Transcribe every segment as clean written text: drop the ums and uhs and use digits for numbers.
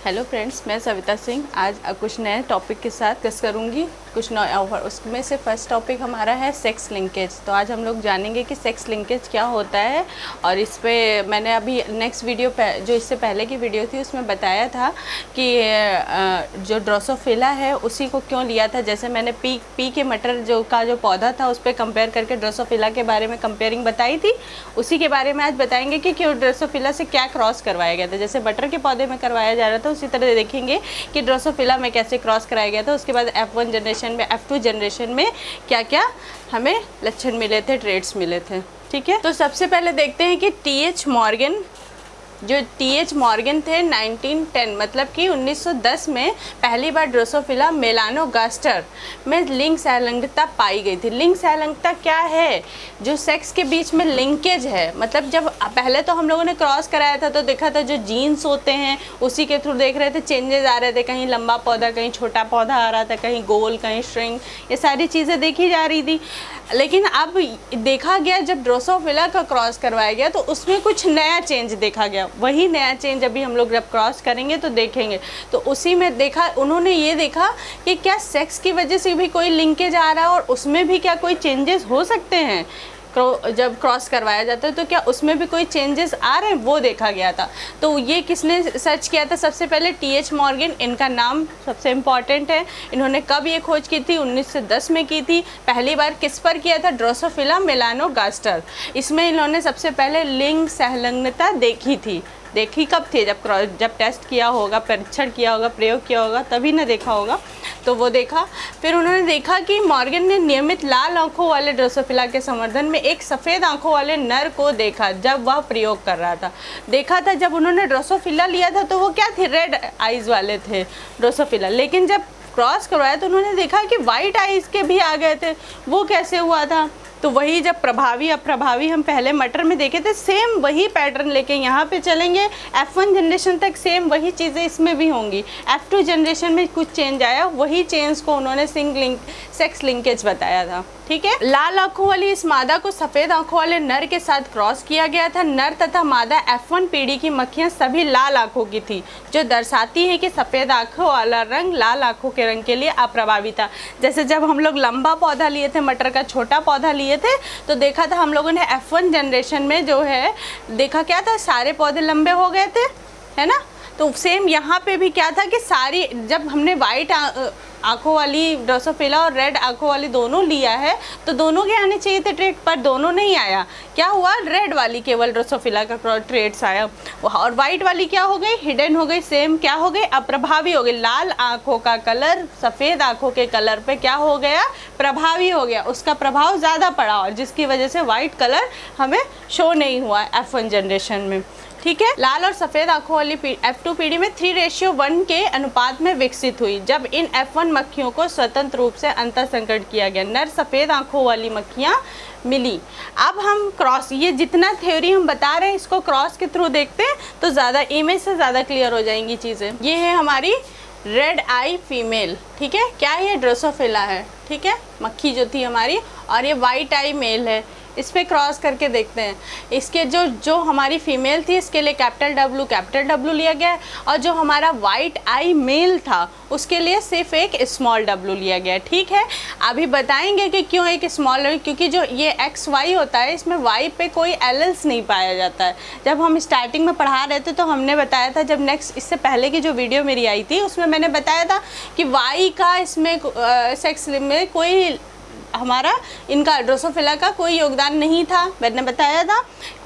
Hello friends, मैं सविता सिंह आज कुछ नए टॉपिक के साथ डिस्कस करूंगी। कुछ नए और उसमें से फर्स्ट टॉपिक हमारा है सेक्स लिंकेज। तो आज हम लोग जानेंगे कि सेक्स लिंकेज क्या होता है। और इस पे मैंने अभी नेक्स्ट वीडियो जो इससे पहले की वीडियो थी उसमें बताया था कि जो ड्रोसोफिला है उसी को क्यों लिया था। जैसे मैंने पी के मटर जो पौधा था उस पर कंपेयर करके ड्रोसोफिला के बारे में कंपेयरिंग बताई थी, उसी के बारे में आज बताएंगे कि क्यों ड्रोसोफिला से क्या क्रॉस करवाया गया था। जैसे बटर के पौधे में करवाया जा रहा था, उसी तरह देखेंगे कि ड्रोसोफिला में कैसे क्रॉस कराया गया था। उसके बाद F1 जनरेशन में, F2 जनरेशन में क्या क्या हमें लक्षण मिले थे, ट्रेड्स मिले थे। ठीक है, तो सबसे पहले देखते हैं कि TH मॉर्गन थे 1910 मतलब कि 1910 में पहली बार ड्रोसोफिला मेलानोगास्टर में लिंग संलग्नता पाई गई थी। लिंग संलग्नता क्या है? जो सेक्स के बीच में लिंकेज है। मतलब जब पहले तो हम लोगों ने क्रॉस कराया था तो देखा था जो जीन्स होते हैं उसी के थ्रू देख रहे थे, चेंजेस आ रहे थे, कहीं लंबा पौधा, कहीं छोटा पौधा आ रहा था, कहीं गोल, कहीं श्रिंक, ये सारी चीज़ें देखी जा रही थी। लेकिन अब देखा गया जब ड्रोसोफिला का क्रॉस करवाया गया तो उसमें कुछ नया चेंज देखा गया। वही नया चेंज अभी हम लोग जब क्रॉस करेंगे तो देखेंगे। तो उसी में देखा, उन्होंने ये देखा कि क्या सेक्स की वजह से भी कोई लिंकेज आ रहा है और उसमें भी क्या कोई चेंजेस हो सकते हैं। जब क्रॉस करवाया जाता है तो क्या उसमें भी कोई चेंजेस आ रहे हैं, वो देखा गया था। तो ये किसने सर्च किया था? सबसे पहले TH मॉर्गन, इनका नाम सबसे इम्पॉर्टेंट है। इन्होंने कब ये खोज की थी? 1910 में की थी। पहली बार किस पर किया था? Drosophila melanogaster. इसमें इन्होंने सबसे पहले लिंग संलग्नता देखी थी। देखी कब थी? जब टेस्ट किया होगा, परीक्षण किया होगा, प्रयोग किया होगा, तभी ना देखा होगा। तो वो देखा। फिर उन्होंने देखा कि मॉर्गन ने नियमित लाल आंखों वाले ड्रोसोफिला के संवर्धन में एक सफ़ेद आंखों वाले नर को देखा जब वह प्रयोग कर रहा था। देखा था जब उन्होंने ड्रोसोफिला लिया था तो वो क्या थे? रेड आइज़ वाले थे ड्रोसोफिला। लेकिन जब क्रॉस करवाया तो उन्होंने देखा कि वाइट आइज़ के भी आ गए थे। वो कैसे हुआ था? तो वही जब प्रभावी अप्रभावी हम पहले मटर में देखे थे, सेम वही पैटर्न लेके यहाँ पे चलेंगे। F1 जनरेशन तक सेम वही चीज़ें इसमें भी होंगी। F2 जनरेशन में कुछ चेंज आया, वही चेंज को उन्होंने सेक्स लिंकेज बताया था। ठीक है, लाल आंखों वाली इस मादा को सफ़ेद आंखों वाले नर के साथ क्रॉस किया गया था। नर तथा मादा F1 पीढ़ी की मक्खियाँ सभी लाल आंखों की थी, जो दर्शाती है कि सफ़ेद आंखों वाला रंग लाल आंखों के रंग के लिए अप्रभावी था। जैसे जब हम लोग लंबा पौधा लिए थे, मटर का छोटा पौधा लिए थे, तो देखा था हम लोगों ने F1 जनरेशन में जो है देखा क्या था? सारे पौधे लंबे हो गए थे, है ना। तो सेम यहाँ पे भी क्या था कि सारी, जब हमने वाइट आंखों वाली ड्रोसोफिला और रेड आंखों वाली दोनों लिया है तो दोनों के आने चाहिए थे ट्रेड, पर दोनों नहीं आया। क्या हुआ? रेड वाली केवल ड्रोसोफिला का ट्रेड्स आया और वाइट वाली क्या हो गई? हिडन हो गई। सेम क्या हो गई? अप्रभावी हो गई। लाल आंखों का कलर सफ़ेद आंखों के कलर पे क्या हो गया? प्रभावी हो गया, उसका प्रभाव ज़्यादा पड़ा और जिसकी वजह से वाइट कलर हमें शो नहीं हुआ F1 जनरेशन में। ठीक है, लाल और सफ़ेद आंखों वाली F2 पीढ़ी में 3:1 के अनुपात में विकसित हुई जब इन F1 मक्खियों को स्वतंत्र रूप से अंतर संकरण किया गया। नर सफ़ेद आंखों वाली मक्खियाँ मिली। अब हम क्रॉस, ये जितना थ्योरी हम बता रहे हैं इसको क्रॉस के थ्रू देखते हैं तो ज़्यादा इमेज से ज़्यादा क्लियर हो जाएंगी चीज़ें। ये है हमारी रेड आई फीमेल। ठीक है, क्या ये ड्रोसोफिला है? ठीक है, मक्खी जो थी हमारी, और ये वाइट आई मेल है। इस पे क्रॉस करके देखते हैं। इसके जो हमारी फीमेल थी इसके लिए कैपिटल W लिया गया, और जो हमारा वाइट आई मेल था उसके लिए सिर्फ एक स्मॉल w लिया गया। ठीक है, अभी बताएंगे कि क्यों एक स्मॉल, क्योंकि जो ये XY होता है इसमें Y पे कोई एलेल्स नहीं पाया जाता है। जब हम स्टार्टिंग में पढ़ा रहे थे तो हमने बताया था, जब नेक्स्ट इससे पहले की जो वीडियो मेरी आई थी उसमें मैंने बताया था कि Y का इसमें सेक्स में कोई, हमारा इनका ड्रोसोफिला का कोई योगदान नहीं था, मैंने बताया था।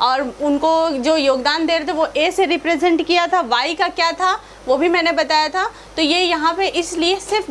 और उनको जो योगदान दे रहे थे वो A से रिप्रेजेंट किया था। Y का क्या था वो भी मैंने बताया था। तो ये यहाँ पे इसलिए सिर्फ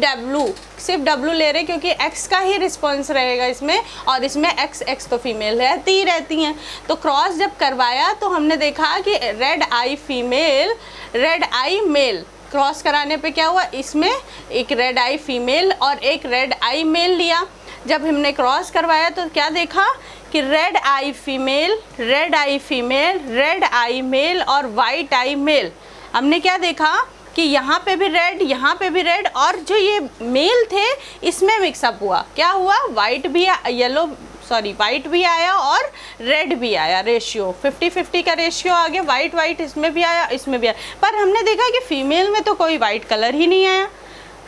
W ले रहे क्योंकि X का ही रिस्पॉन्स रहेगा इसमें, और इसमें X तो फीमेल रहती हैं। तो क्रॉस जब करवाया तो हमने देखा कि रेड आई फीमेल, रेड आई मेल क्रॉस कराने पे क्या हुआ? इसमें एक रेड आई फीमेल और एक रेड आई मेल लिया। जब हमने क्रॉस करवाया तो क्या देखा कि रेड आई फीमेल, रेड आई फीमेल, रेड आई मेल और वाइट आई मेल। हमने क्या देखा कि यहाँ पे भी रेड, यहाँ पे भी रेड, और जो ये मेल थे इसमें मिक्सअप हुआ। क्या हुआ? वाइट भी, येलो सॉरी वाइट भी आया और रेड भी आया, रेशियो 50-50 का रेशियो आ गया, वाइट वाइट इसमें भी आया इसमें भी आया। पर हमने देखा कि फीमेल में तो कोई वाइट कलर ही नहीं आया।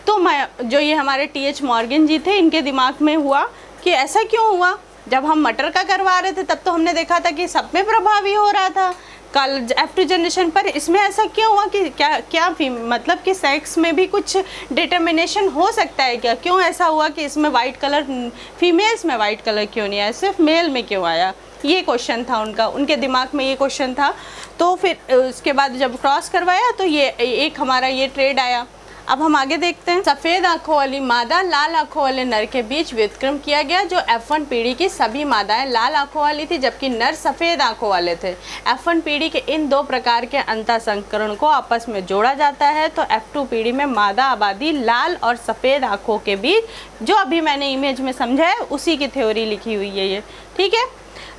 तो मैं जो ये हमारे टी.एच. मॉर्गन जी थे, इनके दिमाग में हुआ कि ऐसा क्यों हुआ। जब हम मटर का करवा रहे थे तब तो हमने देखा था कि सब में प्रभावी हो रहा था कल F2 जनरेशन पर, इसमें ऐसा क्यों हुआ कि क्या मतलब कि सेक्स में भी कुछ डिटर्मिनेशन हो सकता है क्या, क्यों ऐसा हुआ कि इसमें वाइट कलर, फीमेल्स में वाइट कलर क्यों नहीं आया, सिर्फ मेल में क्यों आया। ये क्वेश्चन था उनका, उनके दिमाग में ये क्वेश्चन था। तो फिर उसके बाद जब क्रॉस करवाया तो ये एक हमारा ये ट्रेड आया। अब हम आगे देखते हैं। सफ़ेद आंखों वाली मादा लाल आंखों वाले नर के बीच व्युत्क्रम किया गया, जो F1 पीढ़ी की सभी मादाएं लाल आंखों वाली थी जबकि नर सफ़ेद आंखों वाले थे। F1 पीढ़ी के इन दो प्रकार के अंतःसंकरण को आपस में जोड़ा जाता है तो F2 पीढ़ी में मादा आबादी लाल और सफ़ेद आंखों के बीच, जो अभी मैंने इमेज में समझा है उसी की थ्योरी लिखी हुई है ये, ठीक है।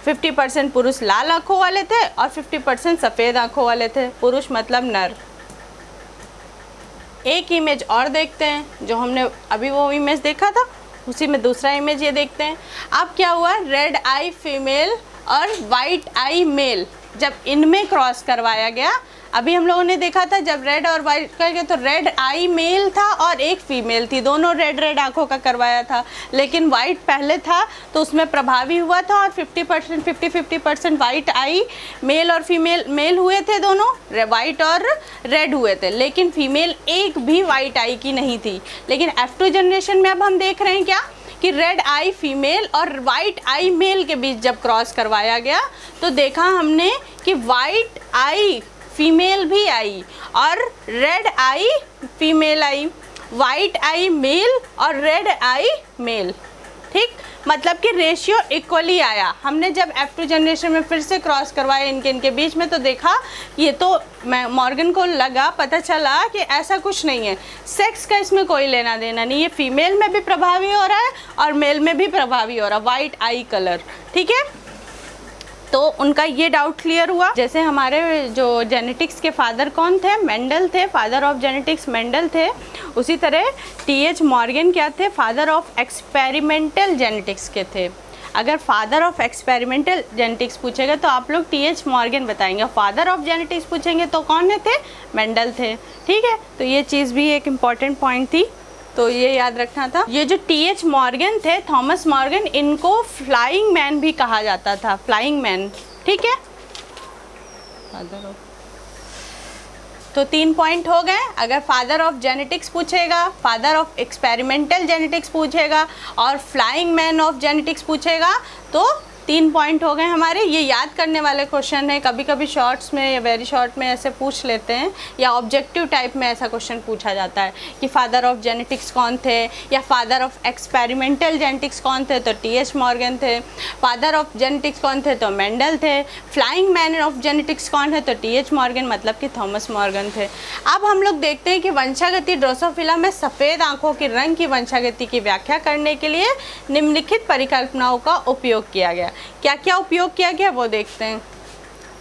50% पुरुष लाल आंखों वाले थे और 50% सफ़ेद आंखों वाले थे, पुरुष मतलब नर। एक इमेज और देखते हैं, जो हमने अभी वो इमेज देखा था उसी में दूसरा इमेज ये देखते हैं। अब क्या हुआ, रेड आई फीमेल और वाइट आई मेल जब इनमें क्रॉस करवाया गया, अभी हम लोगों ने देखा था जब रेड और वाइट कर गया तो रेड आई मेल था और एक फीमेल थी, दोनों रेड आंखों का करवाया था, लेकिन वाइट पहले था तो उसमें प्रभावी हुआ था और 50% वाइट आई मेल और फीमेल मेल हुए थे, दोनों वाइट और रेड हुए थे, लेकिन फीमेल एक भी वाइट आई की नहीं थी। लेकिन F2 जनरेशन में अब हम देख रहे हैं क्या कि रेड आई फीमेल और वाइट आई मेल के बीच जब क्रॉस करवाया गया तो देखा हमने कि वाइट आई फीमेल भी आई और red I female I, white I mail और रेड आई मेल, ठीक, मतलब कि रेशियो इक्वली आया। हमने जब F2 जनरेशन में फिर से क्रॉस करवाया इनके बीच में तो देखा ये तो मॉर्गन को लगा, पता चला कि ऐसा कुछ नहीं है, सेक्स का इसमें कोई लेना देना नहीं, ये फीमेल में भी प्रभावी हो रहा है और मेल में भी प्रभावी हो रहा है, वाइट आई कलर, ठीक है। तो उनका ये डाउट क्लियर हुआ। जैसे हमारे जो जेनेटिक्स के फादर कौन थे, मेंडल थे, फादर ऑफ जेनेटिक्स मेंडल थे, उसी तरह टी.एच. मॉर्गन क्या थे, फादर ऑफ एक्सपेरिमेंटल जेनेटिक्स के थे। अगर फादर ऑफ एक्सपेरिमेंटल जेनेटिक्स पूछेगा तो आप लोग टी.एच. मॉर्गन बताएंगे, फादर ऑफ जेनेटिक्स पूछेंगे तो कौन थे, मेंडल थे, ठीक है। तो ये चीज़ भी एक इम्पॉर्टेंट पॉइंट थी, तो ये याद रखना था। ये जो टी.एच. मॉर्गन थे, थॉमस मॉर्गन, इनको फ्लाइंग मैन भी कहा जाता था, फ्लाइंग मैन, ठीक है। तो 3 पॉइंट हो गए। अगर फादर ऑफ जेनेटिक्स पूछेगा, फादर ऑफ एक्सपेरिमेंटल जेनेटिक्स पूछेगा और फ्लाइंग मैन ऑफ जेनेटिक्स पूछेगा तो 3 पॉइंट हो गए हमारे। ये याद करने वाले क्वेश्चन है, कभी कभी शॉर्ट्स में या वेरी शॉर्ट में ऐसे पूछ लेते हैं या ऑब्जेक्टिव टाइप में ऐसा क्वेश्चन पूछा जाता है कि फादर ऑफ जेनेटिक्स कौन थे या फादर ऑफ एक्सपेरिमेंटल जेनेटिक्स कौन थे, तो टी.एच. मॉर्गन थे। फादर ऑफ जेनेटिक्स कौन थे, तो मेंडल थे। फ्लाइंग मैन ऑफ जेनेटिक्स कौन है, तो टी.एच. मॉर्गन मतलब कि थॉमस मॉर्गन थे। अब हम लोग देखते हैं कि वंशागति ड्रोसोफिला में सफ़ेद आंखों के रंग की वंशागति की व्याख्या करने के लिए निम्नलिखित परिकल्पनाओं का उपयोग किया गया। क्या क्या उपयोग किया गया वो देखते हैं।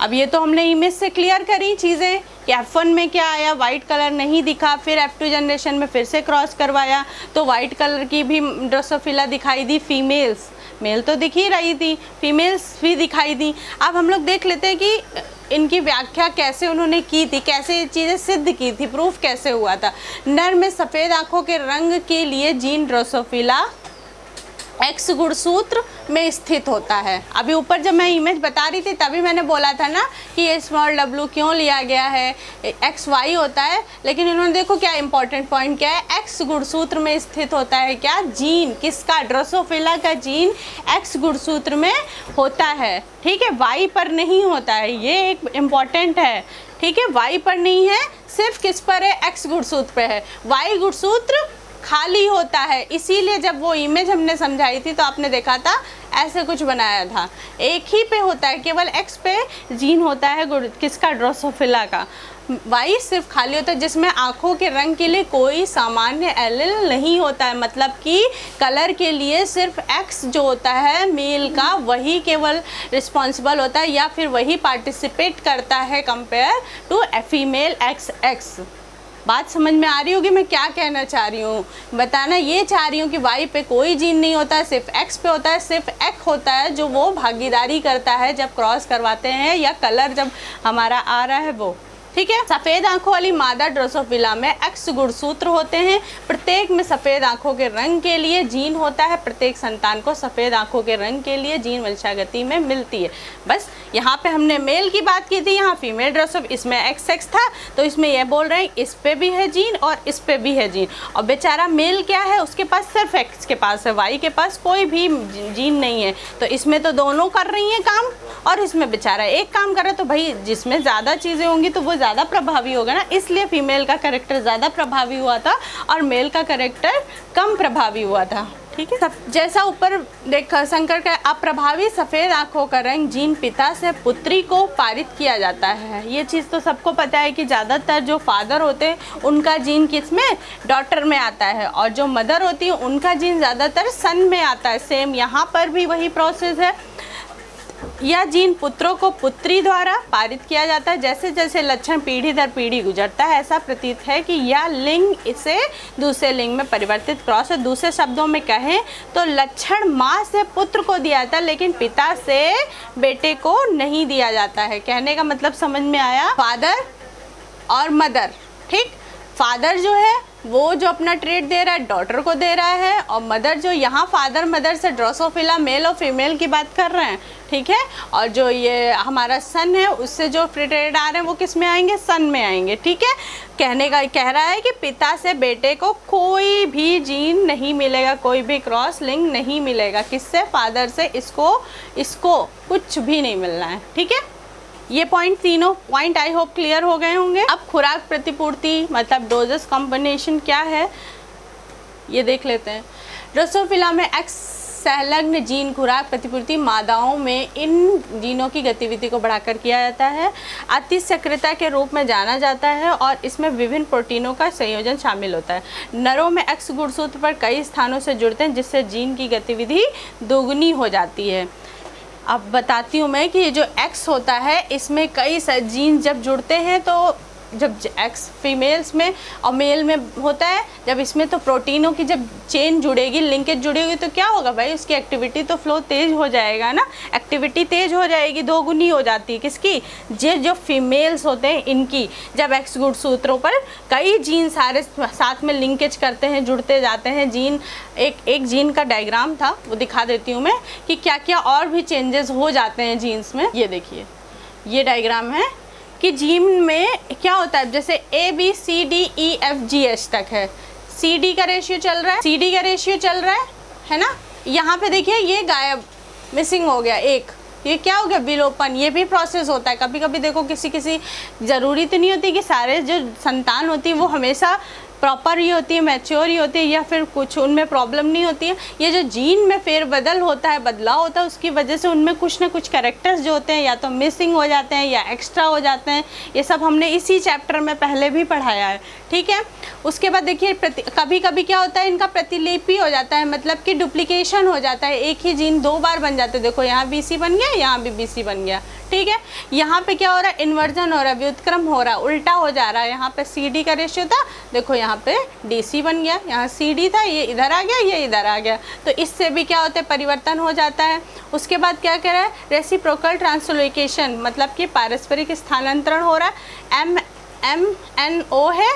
अब ये तो हमने इमेज से क्लियर करी चीज़ें कि F1 में क्या आया, वाइट कलर नहीं दिखा, फिर F2 जनरेशन में फिर से क्रॉस करवाया तो वाइट कलर की भी ड्रोसोफिला दिखाई दी, फीमेल्स, मेल तो दिख ही रही थी, फीमेल्स भी दिखाई दी। अब हम लोग देख लेते हैं कि इनकी व्याख्या कैसे उन्होंने की थी, कैसे ये चीज़ें सिद्ध की थी, प्रूफ कैसे हुआ था। नर में सफ़ेद आँखों के रंग के लिए जीन ड्रोसोफिला X गुणसूत्र में स्थित होता है। अभी ऊपर जब मैं इमेज बता रही थी तभी मैंने बोला था ना कि ये स्मॉल w क्यों लिया गया है, XY होता है, लेकिन इन्होंने देखो क्या इंपॉर्टेंट पॉइंट क्या है, X गुणसूत्र में स्थित होता है क्या, जीन किसका, ड्रोसोफिला का जीन X गुणसूत्र में होता है, ठीक है, Y पर नहीं होता है, ये एक इम्पॉर्टेंट है, ठीक है, Y पर नहीं है, सिर्फ किस पर है, X गुणसूत्र पे है, Y गुणसूत्र खाली होता है। इसीलिए जब वो इमेज हमने समझाई थी तो आपने देखा था ऐसे कुछ बनाया था, एक ही पे होता है, केवल X पे जीन होता है किसका, ड्रोसोफिला का, Y सिर्फ खाली होता है जिसमें आँखों के रंग के लिए कोई सामान्य एलील नहीं होता है, मतलब कि कलर के लिए सिर्फ X जो होता है मेल का वही केवल रिस्पॉन्सिबल होता है या फिर वही पार्टिसिपेट करता है कंपेयर टू फीमेल XX। बात समझ में आ रही होगी मैं क्या कहना चाह रही हूँ? बताना ये चाह रही हूँ कि वाई पे कोई जीन नहीं होता है, सिर्फ एक्स पे होता है, सिर्फ एक्स होता है जो वो भागीदारी करता है जब क्रॉस करवाते हैं या कलर जब हमारा आ रहा है वो, ठीक है। सफ़ेद आंखों वाली मादा ड्रोसोफिला में एक्स गुणसूत्र होते हैं। प्रत्येक में सफ़ेद आंखों के रंग के लिए जीन होता है। प्रत्येक संतान को सफ़ेद आंखों के रंग के लिए जीन वंशागति में मिलती है। बस यहाँ पे हमने मेल की बात की थी, यहाँ फीमेल ड्रोसोफिला, इसमें एक्स था तो इसमें यह बोल रहे हैं इस पे भी है जीन और इस पे भी है जीन। और बेचारा मेल क्या है, उसके पास सिर्फ एक्स के पास है, वाई के पास कोई भी जीन नहीं है। तो इसमें तो दोनों कर रही हैं काम और इसमें बेचारा एक काम कर रहा है। तो भाई जिसमें ज़्यादा चीज़ें होंगी तो वो ज़्यादा प्रभावी होगा ना, इसलिए फीमेल का कैरेक्टर ज़्यादा प्रभावी हुआ था और मेल का कैरेक्टर कम प्रभावी हुआ था, ठीक है। जैसा ऊपर देखा शंकर का अप्रभावी सफ़ेद आंखों का रंग जीन पिता से पुत्री को पारित किया जाता है। ये चीज़ तो सबको पता है कि ज़्यादातर जो फादर होते हैं उनका जीन किस में, डॉटर में आता है, और जो मदर होती है उनका जीन ज़्यादातर सन में आता है। सेम यहाँ पर भी वही प्रोसेस है। यह जीन पुत्रों को पुत्री द्वारा पारित किया जाता है। जैसे जैसे लक्षण पीढ़ी दर पीढ़ी गुजरता है ऐसा प्रतीत है कि यह लिंग इसे दूसरे लिंग में परिवर्तित क्रॉस है। दूसरे शब्दों में कहें तो लक्षण माँ से पुत्र को दिया जाता है लेकिन पिता से बेटे को नहीं दिया जाता है। कहने का मतलब समझ में आया? फादर और मदर, ठीक। फादर जो है वो जो अपना ट्रेट दे रहा है डॉटर को दे रहा है, और मदर जो यहाँ फादर मदर से ड्रोसोफिला मेल और फीमेल की बात कर रहे हैं, ठीक है। और जो ये हमारा सन है उससे जो ट्रेट आ रहे हैं वो किस में आएंगे, सन में आएंगे, ठीक है। कहने का कह रहा है कि पिता से बेटे को कोई भी जीन नहीं मिलेगा, कोई भी क्रॉस लिंक नहीं मिलेगा। किससे? फादर से। इसको कुछ भी नहीं मिलना है, ठीक है। ये पॉइंट, तीनों पॉइंट आई होप क्लियर हो गए होंगे। अब खुराक प्रतिपूर्ति मतलब डोजेस कॉम्बिनेशन क्या है ये देख लेते हैं। ड्रोसोफिला में एक्स संलग्न जीन खुराक प्रतिपूर्ति मादाओं में इन जीनों की गतिविधि को बढ़ाकर किया जाता है। अतिसक्रियता के रूप में जाना जाता है और इसमें विभिन्न प्रोटीनों का संयोजन शामिल होता है। नरों में एक्स गुणसूत्र पर कई स्थानों से जुड़ते हैं जिससे जीन की गतिविधि दोगुनी हो जाती है। अब बताती हूँ मैं कि ये जो एक्स होता है इसमें कई जीन जब जुड़ते हैं तो जब एक्स फीमेल्स में और मेल में होता है, जब इसमें तो प्रोटीनों की जब चेन जुड़ेगी, लिंकेज जुड़ेगी तो क्या होगा भाई, उसकी एक्टिविटी तो फ्लो तेज हो जाएगा ना। एक्टिविटी तेज हो जाएगी, दोगुनी हो जाती है किसकी, जो फीमेल्स होते हैं इनकी। जब एक्स गुणसूत्रों पर कई जीन सारे साथ में लिंकेज करते हैं, जुड़ते जाते हैं जीन। एक जीन का डायग्राम था वो दिखा देती हूँ मैं कि क्या क्या और भी चेंजेस हो जाते हैं जीन्स में। ये देखिए ये डायग्राम है कि जीन में क्या होता है, जैसे ABCDEFGH तक है, CD का रेशियो चल रहा है ना। यहाँ पे देखिए ये गायब, मिसिंग हो गया एक, ये क्या हो गया, विलोपन। ये भी प्रोसेस होता है। कभी कभी देखो किसी ज़रूरी तो नहीं होती कि सारे जो संतान होती है वो हमेशा प्रॉपर ही होती है, मैच्योर ही होती है, या फिर कुछ उनमें प्रॉब्लम नहीं होती है। ये जो जीन में फेरबदल होता है, बदलाव होता है, उसकी वजह से उनमें कुछ ना कुछ कैरेक्टर्स जो होते हैं या तो मिसिंग हो जाते हैं या एक्स्ट्रा हो जाते हैं। ये सब हमने इसी चैप्टर में पहले भी पढ़ाया है, ठीक है। उसके बाद देखिए कभी कभी क्या होता है, इनका प्रतिलिपि हो जाता है, मतलब कि डुप्लीकेशन हो जाता है। एक ही जीन दो बार बन जाते हैं। देखो यहाँ BC बन गया, यहाँ भी BC बन गया, ठीक है। यहाँ पे क्या हो रहा है, इन्वर्जन हो रहा है, व्युत्क्रम हो रहा है, उल्टा हो जा रहा है। यहाँ पे CD का रेशियो था, देखो यहाँ पे DC बन गया, यहाँ CD था, ये इधर आ गया, ये इधर आ गया। तो इससे भी क्या होता है, परिवर्तन हो जाता है। उसके बाद क्या कह रहा है, रेसिप्रोकल ट्रांसलोकेशन, मतलब कि पारस्परिक स्थानांतरण हो रहा है। MNO है,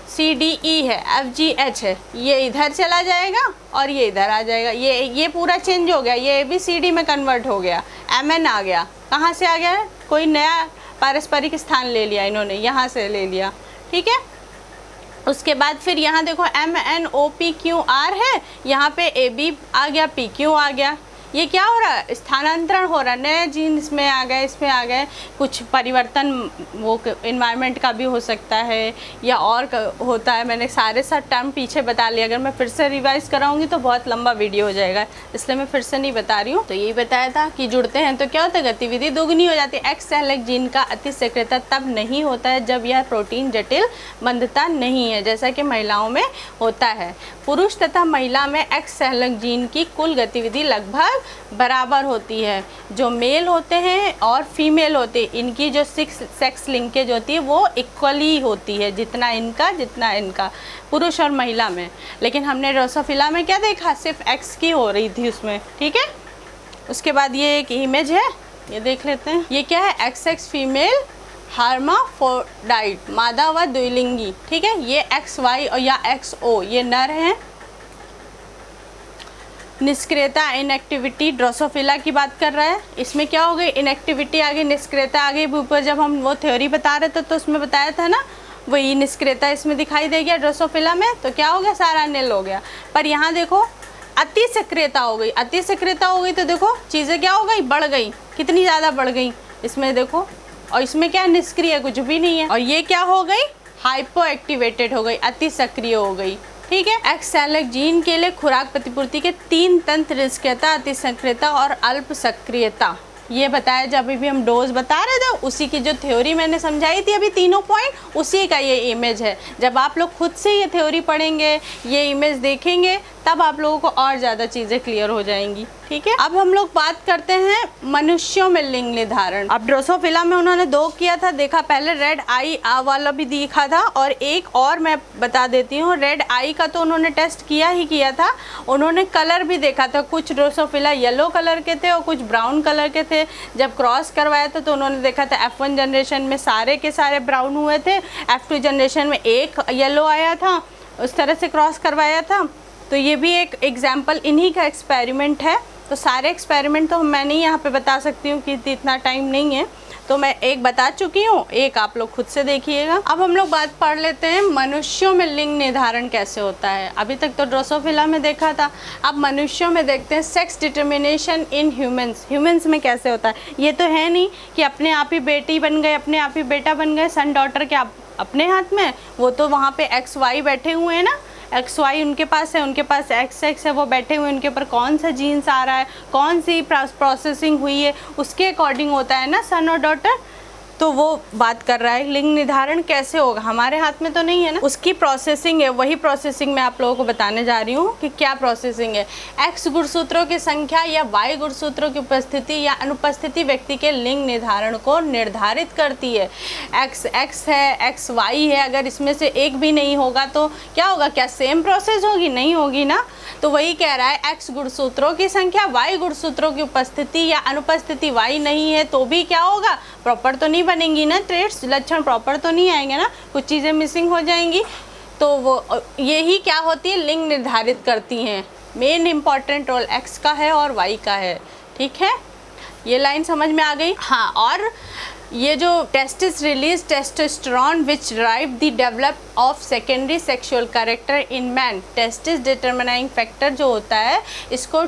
CDE है, FGH है, ये इधर चला जाएगा और ये इधर आ जाएगा। ये पूरा चेंज हो गया, ये ABCD में कन्वर्ट हो गया, MN आ गया। कहाँ से आ गया है, कोई नया पारस्परिक स्थान ले लिया इन्होंने, यहाँ से ले लिया, ठीक है। उसके बाद फिर यहाँ देखो MNOPQR है, यहाँ पे AB आ गया, PQ आ गया। ये क्या हो रहा है, स्थानांतरण हो रहा है, नए जीन इसमें आ गए, इसमें आ गए। कुछ परिवर्तन वो इन्वायरमेंट का भी हो सकता है या और होता है। मैंने सारे टर्म पीछे बता लिया, अगर मैं फिर से रिवाइज कराऊंगी तो बहुत लंबा वीडियो हो जाएगा, इसलिए मैं फिर से नहीं बता रही हूँ। तो यही बताया था कि जुड़ते हैं तो क्या होता है, गतिविधि दोगुनी हो जाती है। एक्स संलग्न जीन का अतिसक्रियता तब नहीं होता है जब यह प्रोटीन जटिल मंदता नहीं है, जैसा कि महिलाओं में होता है। पुरुष तथा महिला में एक्स संलग्न जीन की कुल गतिविधि लगभग बराबर होती है। जो मेल होते हैं और फीमेल होते हैं इनकी जो सेक्स लिंकेज होती है वो इक्वली होती है, जितना इनका पुरुष और महिला में। लेकिन हमने ड्रोसोफिला में क्या देखा, सिर्फ एक्स की हो रही थी उसमें, ठीक है। उसके बाद ये एक इमेज है, ये देख लेते हैं। ये क्या है, XX फीमेल हर्माफ्रोडाइट, मादा व द्विलिंगी, ठीक है। ये XY और या XO ये नर हैं। निष्क्रियता इनएक्टिविटी ड्रोसोफिला की बात कर रहा है। इसमें क्या हो गई, इनएक्टिविटी आ गई, निष्क्रियता आ गई। ऊपर जब हम वो थ्योरी बता रहे थे तो उसमें बताया था ना, वही निष्क्रियता इसमें दिखाई दे गया ड्रोसोफिला में, तो क्या हो गया, सारा नील हो गया। पर यहाँ देखो अति सक्रियता हो गई, अति सक्रियता हो गई तो देखो चीज़ें क्या हो गई, बढ़ गई, कितनी ज़्यादा बढ़ गई इसमें देखो। और इसमें क्या, निष्क्रिय कुछ भी नहीं है। और ये क्या हो गई, हाइपो एक्टिवेटेड हो गई, अति सक्रिय हो गई, ठीक है। एक्स सेलेक्ट जीन के लिए खुराक प्रतिपूर्ति के 3 तंत्र, निष्क्रियता, अति सक्रियता और अल्प सक्रियता, ये बताया जब अभी हम डोज बता रहे थे, उसी की जो थ्योरी मैंने समझाई थी अभी तीनों पॉइंट, उसी का ये इमेज है। जब आप लोग खुद से ये थ्योरी पढ़ेंगे, ये इमेज देखेंगे, तब आप लोगों को और ज़्यादा चीज़ें क्लियर हो जाएंगी, ठीक है। अब हम लोग बात करते हैं मनुष्यों में लिंग निर्धारण। अब ड्रोसोफिला में उन्होंने 2 किया था, देखा पहले रेड आई वाला भी दिखा था, और एक और मैं बता देती हूँ, रेड आई का तो उन्होंने टेस्ट किया था। उन्होंने कलर भी देखा था, कुछ ड्रोसोफिला येलो कलर के थे और कुछ ब्राउन कलर के थे। जब क्रॉस करवाया था तो उन्होंने देखा था F1 जनरेशन में सारे के सारे ब्राउन हुए थे, F2 जनरेशन में एक येलो आया था, उस तरह से क्रॉस करवाया था। तो ये भी एक एग्जाम्पल इन्हीं का एक्सपेरिमेंट है। तो सारे एक्सपेरिमेंट तो मैं नहीं यहाँ पे बता सकती हूँ कि इतना टाइम नहीं है, तो मैं एक बता चुकी हूँ, एक आप लोग खुद से देखिएगा। अब हम लोग बात पढ़ लेते हैं मनुष्यों में लिंग निर्धारण कैसे होता है। अभी तक तो ड्रोसोफिला में देखा था, अब मनुष्यों में देखते हैं सेक्स डिटर्मिनेशन इन ह्यूमंस में कैसे होता है। ये तो है नहीं कि अपने आप ही बेटी बन गए, अपने आप ही बेटा बन गए, सन डॉटर के अपने हाथ में, वो तो वहाँ पे XY बैठे हुए हैं ना, XY उनके पास है, उनके पास XX है, वो बैठे हुए, उनके ऊपर कौन सा जीन्स आ रहा है, कौन सी प्रोसेसिंग हुई है, उसके अकॉर्डिंग होता है ना सन और डॉटर। तो वो बात कर रहा है लिंग निर्धारण कैसे होगा, हमारे हाथ में तो नहीं है ना, उसकी प्रोसेसिंग है, वही प्रोसेसिंग मैं आप लोगों को बताने जा रही हूँ कि क्या प्रोसेसिंग है। X गुणसूत्रों की संख्या या Y गुणसूत्रों की उपस्थिति या अनुपस्थिति व्यक्ति के लिंग निर्धारण को निर्धारित करती है। XX है, XY है, अगर इसमें से एक भी नहीं होगा तो क्या होगा, क्या सेम प्रोसेस होगी, नहीं होगी ना। तो वही कह रहा है X गुणसूत्रों की संख्या, Y गुणसूत्रों की उपस्थिति या अनुपस्थिति, Y नहीं है तो भी क्या होगा, प्रॉपर तो नहीं बनेंगी ना, ट्रेड्स लक्षण प्रॉपर तो नहीं आएंगे ना, कुछ चीज़ें मिसिंग हो जाएंगी। तो वो यही क्या होती है, लिंग निर्धारित करती हैं। मेन इम्पॉर्टेंट रोल X का है और Y का है, ठीक है। ये लाइन समझ में आ गई। हाँ, और ये जो testis release testosterone which drive the develop of secondary sexual character in man, testis determining factor जो होता है इसको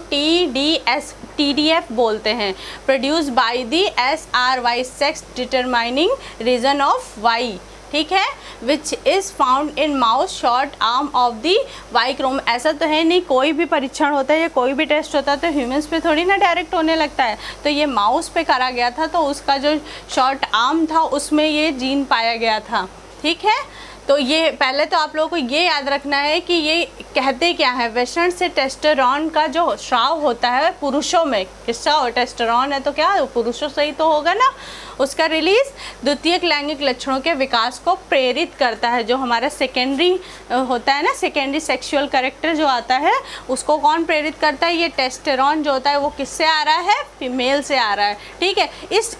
TDF बोलते हैं, produce by the SRY sex determining region of Y, ठीक है, which is found in mouse short arm of the Y chrome. ऐसा तो है नहीं, कोई भी परीक्षण होता है या कोई भी टेस्ट होता है तो ह्यूमंस पे थोड़ी ना डायरेक्ट होने लगता है। तो ये माउस पे करा गया था, तो उसका जो शॉर्ट आर्म था उसमें ये जीन पाया गया था, ठीक है। तो ये पहले तो आप लोगों को ये याद रखना है कि ये कहते क्या है, वेस्टर्न से टेस्टोस्टेरोन का जो स्राव होता है पुरुषों में, किसका हो, टेस्टोस्टेरोन है तो क्या पुरुषों से ही तो होगा ना, उसका रिलीज द्वितीयक लैंगिक लक्षणों के विकास को प्रेरित करता है। जो हमारा सेकेंडरी होता है ना, सेकेंडरी सेक्सुअल कैरेक्टर जो आता है उसको कौन प्रेरित करता है, ये टेस्टोस्टेरोन जो होता है वो किससे आ रहा है, फीमेल से आ रहा है, ठीक है।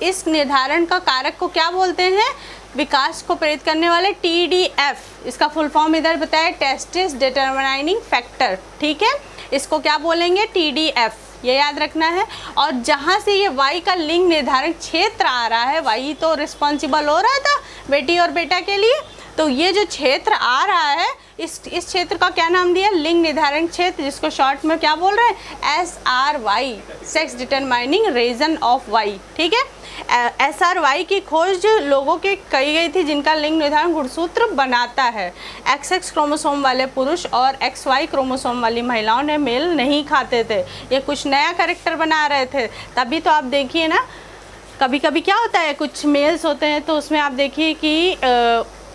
इस निर्धारण का कारक को क्या बोलते हैं, विकास को प्रेरित करने वाले TDF, इसका फुल फॉर्म इधर बताया, टेस्टिस डिटरमिनाइंग फैक्टर, ठीक है, इसको क्या बोलेंगे, TDF, ये याद रखना है। और जहाँ से ये Y का लिंग निर्धारण क्षेत्र आ रहा है, Y तो रिस्पॉन्सिबल हो रहा था बेटी और बेटा के लिए, तो ये जो क्षेत्र आ रहा है इस क्षेत्र का क्या नाम दिया, लिंग निर्धारण क्षेत्र, जिसको शॉर्ट में क्या बोल रहे हैं, SRY sex determining region of Y, ठीक है। SRY की खोज लोगों के की गई थी जिनका लिंग निर्धारण गुणसूत्र बनाता है। XX क्रोमोसोम वाले पुरुष और XY क्रोमोसोम वाली महिलाओं ने मेल नहीं खाते थे, ये कुछ नया कैरेक्टर बना रहे थे। तभी तो आप देखिए ना, कभी कभी क्या होता है, कुछ मेल्स होते हैं तो उसमें आप देखिए कि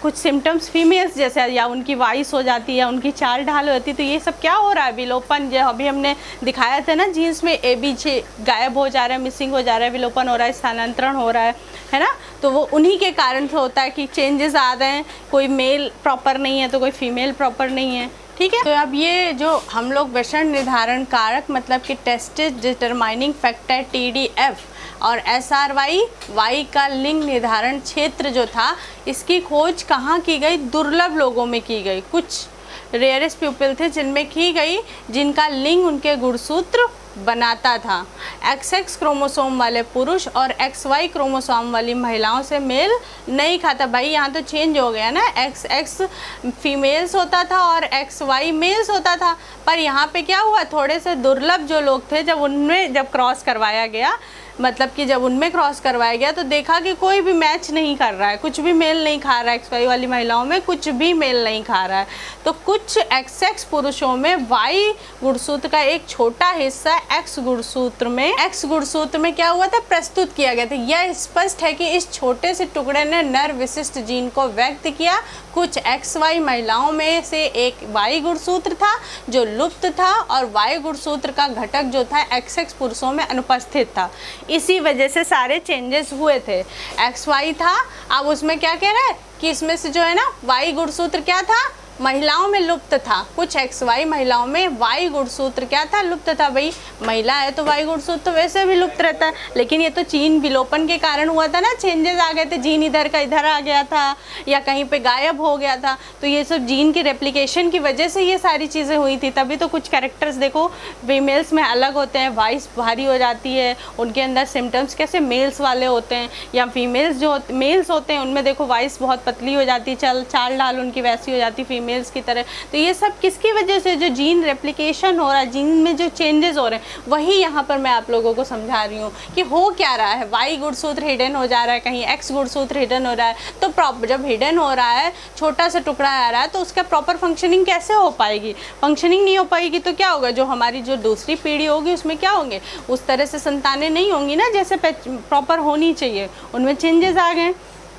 कुछ सिम्टम्स फीमेल्स जैसे, या उनकी वॉइस हो जाती है, या उनकी चाल ढाल होती है। तो ये सब क्या हो रहा है, विलोपन। जो अभी हमने दिखाया था ना, जीन्स में ABC गायब हो जा रहा है, मिसिंग हो जा रहा है, विलोपन हो रहा है, स्थानांतरण हो रहा है ना। तो वो उन्हीं के कारण से होता है कि चेंजेस आ रहे हैं, कोई मेल प्रॉपर नहीं है तो कोई फीमेल प्रॉपर नहीं है, ठीक है। तो अब ये जो हम लोग वृषण निर्धारण कारक मतलब कि टेस्टिस डिटरमाइनिंग फैक्टर TDF और SRY वाई का लिंग निर्धारण क्षेत्र जो था, इसकी खोज कहाँ की गई, दुर्लभ लोगों में की गई। कुछ रेयरेस्ट पीपल थे जिनमें की गई, जिनका लिंग उनके गुणसूत्र बनाता था। XX क्रोमोसोम वाले पुरुष और XY क्रोमोसोम वाली महिलाओं से मेल नहीं खाता। भाई यहाँ तो चेंज हो गया ना, XX फीमेल्स होता था और XY मेल्स होता था। पर यहाँ पे क्या हुआ, थोड़े से दुर्लभ जो लोग थे, जब क्रॉस करवाया गया, मतलब कि जब उनमें क्रॉस करवाया गया तो देखा कि कोई भी मैच नहीं कर रहा है, कुछ भी मेल नहीं खा रहा है। XY वाली महिलाओं में कुछ भी मेल नहीं खा रहा है। तो कुछ XX पुरुषों में Y गुणसूत्र का एक छोटा हिस्सा X गुणसूत्र में क्या हुआ था, प्रस्तुत किया गया था। यह स्पष्ट है कि इस छोटे से टुकड़े ने नर विशिष्ट जीन को व्यक्त किया। कुछ XY महिलाओं में से एक Y गुणसूत्र था जो लुप्त था, और Y गुणसूत्र का घटक जो था XX पुरुषों में अनुपस्थित था। इसी वजह से सारे चेंजेस हुए थे। XY था, अब उसमें क्या कह रहा है कि इसमें से जो है ना Y गुणसूत्र क्या था, महिलाओं में लुप्त था। कुछ XY महिलाओं में Y गुणसूत्र क्या था, लुप्त था। भाई महिला है तो Y गुणसूत्र तो वैसे भी लुप्त रहता है, लेकिन ये तो जीन विलोपन के कारण हुआ था ना, चेंजेस आ गए थे, जीन इधर का इधर आ गया था या कहीं पे गायब हो गया था। तो ये सब जीन की रेप्लिकेशन की वजह से ये सारी चीज़ें हुई थी। तभी तो कुछ कैरेक्टर्स देखो फीमेल्स में अलग होते हैं, वॉइस भारी हो जाती है, उनके अंदर सिम्टम्स कैसे मेल्स वाले होते हैं, या फीमेल्स जो मेल्स होते हैं उनमें देखो वॉइस बहुत पतली हो जाती है, चाल ढाल उनकी वैसी हो जाती है मेल्स की तरह। तो ये सब किसकी वजह से, जो जीन रेप्लिकेशन हो रहा है, जीन में जो चेंजेस हो रहे हैं, वही यहाँ पर मैं आप लोगों को समझा रही हूँ कि हो क्या रहा है। Y गुणसूत्र हिडन हो जा रहा है, कहीं X गुणसूत्र हिडन हो रहा है। तो जब हिडन हो रहा है, छोटा सा टुकड़ा आ रहा है, तो उसका प्रॉपर फंक्शनिंग कैसे हो पाएगी, फंक्शनिंग नहीं हो पाएगी तो क्या होगा, जो हमारी जो दूसरी पीढ़ी होगी उसमें क्या होंगे, उस तरह से संतानें नहीं होंगी ना जैसे प्रॉपर होनी चाहिए, उनमें चेंजेस आ गए।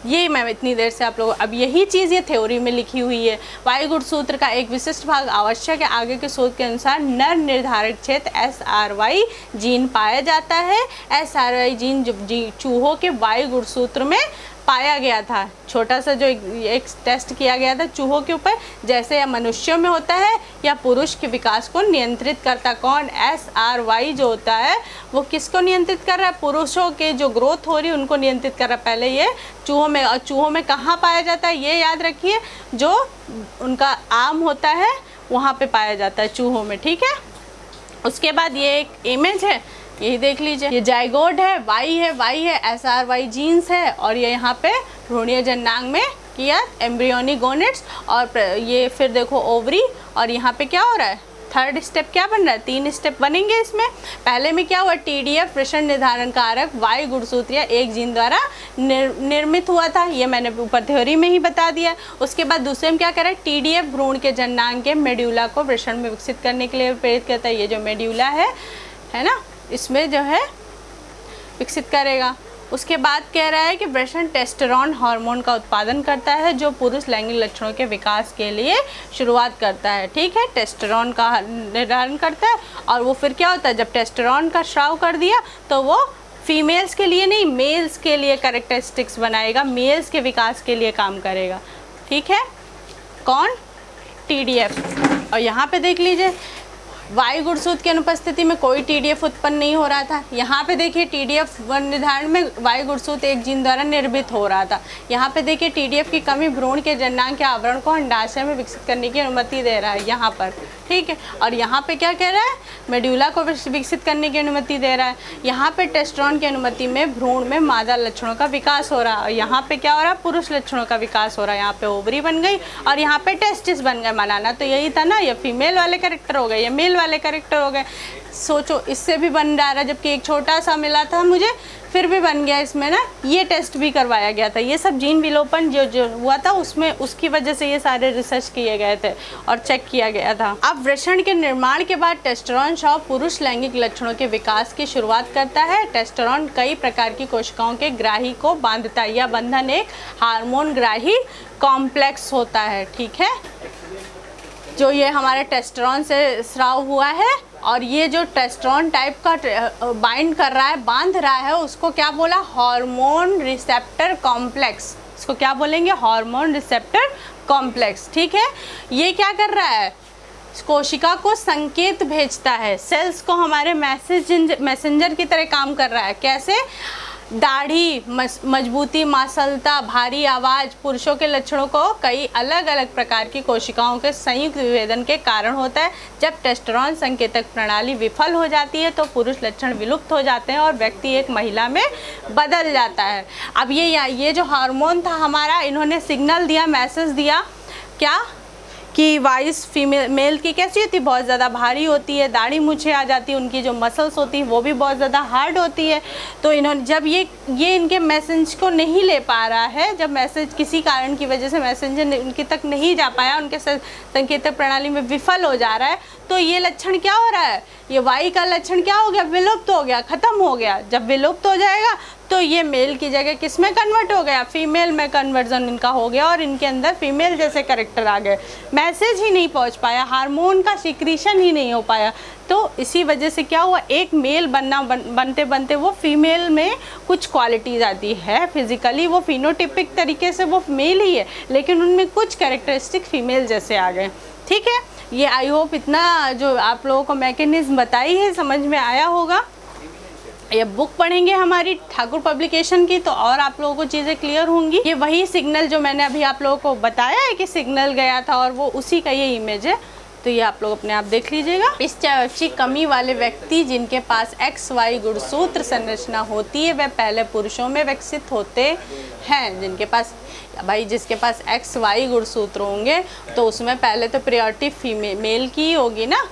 ये मैं इतनी देर से आप लोग, अब यही चीज़ ये थ्योरी में लिखी हुई है। वायु गुणसूत्र का एक विशिष्ट भाग आवश्यक है। आगे के शोध के अनुसार नर निर्धारित क्षेत्र SRY जीन पाया जाता है। SRY जीन चूहों के वायु गुणसूत्र में पाया गया था। छोटा सा जो एक टेस्ट किया गया था चूहों के ऊपर, जैसे या मनुष्यों में होता है या पुरुष के विकास को नियंत्रित करता कौन, SRY जो होता है वो किसको नियंत्रित कर रहा है, पुरुषों के जो ग्रोथ हो रही है उनको नियंत्रित कर रहा है पहले ये चूहों में। और चूहों में कहाँ पाया जाता है ये याद रखिए, जो उनका आम होता है वहाँ पे पाया जाता है चूहों में, ठीक है। उसके बाद ये एक इमेज है, यही देख लीजिए, ये जाइगोट है, वाई है, SRY जीन्स है, और ये यहाँ पे भ्रूणीय जननांग में किया एम्ब्रियोनिक गोनेट्स, और ये फिर देखो ओवरी, और यहाँ पे क्या हो रहा है, थर्ड स्टेप क्या बन रहा है, 3 स्टेप बनेंगे इसमें। पहले में क्या हुआ, TDF वृषण निर्धारण कारक वायु गुणसूत्र या एक जीन द्वारा निर्मित हुआ था, ये मैंने ऊपर थ्योरी में ही बता दिया। उसके बाद दूसरे में क्या कर रहा है, TDF भ्रूण के जननांग के मेड्यूला को वृषण में विकसित करने के लिए प्रेरित करता है। ये जो मेड्यूला है ना, इसमें जो है विकसित करेगा। उसके बाद कह रहा है कि वृषण टेस्टोस्टेरोन हार्मोन का उत्पादन करता है जो पुरुष लैंगिक लक्षणों के विकास के लिए शुरुआत करता है, ठीक है। टेस्टोस्टेरोन का निर्धारण करता है, और वो फिर क्या होता है, जब टेस्टोस्टेरोन का स्राव कर दिया तो वो फीमेल्स के लिए नहीं मेल्स के लिए कैरेक्टरिस्टिक्स बनाएगा, मेल्स के विकास के लिए काम करेगा, ठीक है। कौन, TDF। और यहाँ पे देख लीजिए वायु गुणसूत्र की अनुपस्थिति में कोई TDF उत्पन्न नहीं हो रहा था। यहाँ पे देखिए TDF निर्धारण में वायु गुणसूत्र एक जीन द्वारा निर्मित हो रहा था। यहाँ पे देखिए TDF की कमी भ्रूण के जननांग के आवरण को अंडाशय में विकसित करने की अनुमति दे रहा है यहाँ पर, ठीक है। और यहाँ पे क्या कह रहा है, मेड्यूला को विकसित करने की अनुमति दे रहा है। यहाँ पे टेस्टोस्टेरोन की अनुमति में भ्रूण में मादा लक्षणों का विकास हो रहा है, और यहाँ पे क्या हो रहा है, पुरुष लक्षणों का विकास हो रहा है। यहाँ पे ओवरी बन गई और यहाँ पे टेस्टिस बन गए। मनाना तो यही था ना, ये फीमेल वाले कैरेक्टर हो गए, ये मेल वाले कैरेक्टर हो गए। सोचो इससे भी बन जा रहा है, जबकि एक छोटा सा मिला था मुझे, फिर भी बन गया इसमें ना। ये टेस्ट भी करवाया गया था, ये सब जीन विलोपन जो हुआ था उसमें, उसकी वजह से ये सारे रिसर्च किए गए थे और चेक किया गया था। अब वृषण के निर्माण के बाद टेस्टोस्टेरोन स्राव पुरुष लैंगिक लक्षणों के विकास की शुरुआत करता है। टेस्टोस्टेरोन कई प्रकार की कोशिकाओं के ग्राही को बांधता है। यह बंधन एक हार्मोन ग्राही कॉम्प्लेक्स होता है, ठीक है। जो ये हमारे टेस्टोस्टेरोन से स्राव हुआ है और ये जो टेस्टोस्टेरोन टाइप का बाइंड कर रहा है, बांध रहा है, उसको क्या बोला? Hormone receptor complex. इसको क्या बोलेंगे? हार्मोन रिसेप्टर कॉम्प्लेक्स, ठीक है। ये क्या कर रहा है? कोशिका को संकेत भेजता है, सेल्स को हमारे मैसेंजर की तरह काम कर रहा है। कैसे? दाढ़ी, मजबूती, मांसलता, भारी आवाज़ पुरुषों के लक्षणों को कई अलग अलग प्रकार की कोशिकाओं के संयुक्त विभेदन के कारण होता है। जब टेस्टोस्टेरोन संकेतक प्रणाली विफल हो जाती है तो पुरुष लक्षण विलुप्त हो जाते हैं और व्यक्ति एक महिला में बदल जाता है। अब ये जो हार्मोन था हमारा, इन्होंने सिग्नल दिया, मैसेज दिया, क्या कि वॉइस फीमेल मेल की कैसी होती है? बहुत ज़्यादा भारी होती है, दाढ़ी मूछें आ जाती है, उनकी जो मसल्स होती है वो भी बहुत ज़्यादा हार्ड होती है। तो इन्होंने जब ये इनके मैसेज को नहीं ले पा रहा है, जब मैसेज किसी कारण की वजह से मैसेंजर उनके तक नहीं जा पाया, उनके संकेतक प्रणाली में विफल हो जा रहा है, तो ये लक्षण क्या हो रहा है? ये वाई का लक्षण क्या हो गया? विलुप्त हो गया, ख़त्म हो गया। जब विलुप्त हो जाएगा तो ये मेल की जगह किस में कन्वर्ट हो गया? फीमेल में कन्वर्जन इनका हो गया और इनके अंदर फीमेल जैसे कैरेक्टर आ गए। मैसेज ही नहीं पहुंच पाया, हार्मोन का सिक्रीशन ही नहीं हो पाया। तो इसी वजह से क्या हुआ? एक मेल बनते बनते वो फीमेल में कुछ क्वालिटीज़ आती है। फिजिकली वो फिनोटिपिक तरीके से वो मेल ही है, लेकिन उनमें कुछ कैरेक्टरिस्टिक फीमेल जैसे आ गए, ठीक है। ये आई होप इतना जो आप लोगों को मैकेनिज्म बताई है समझ में आया होगा। ये बुक पढ़ेंगे हमारी ठाकुर पब्लिकेशन की तो और आप लोगों को चीज़ें क्लियर होंगी। ये वही सिग्नल जो मैंने अभी आप लोगों को बताया है कि सिग्नल गया था और वो उसी का ये इमेज है, तो ये आप लोग अपने आप देख लीजिएगा। इस चायवची कमी वाले व्यक्ति जिनके पास XY गुणसूत्र संरचना होती है वह पहले पुरुषों में विकसित होते हैं। जिसके पास XY गुणसूत्र होंगे तो उसमें पहले तो प्रायोरिटी मेल की होगी ना,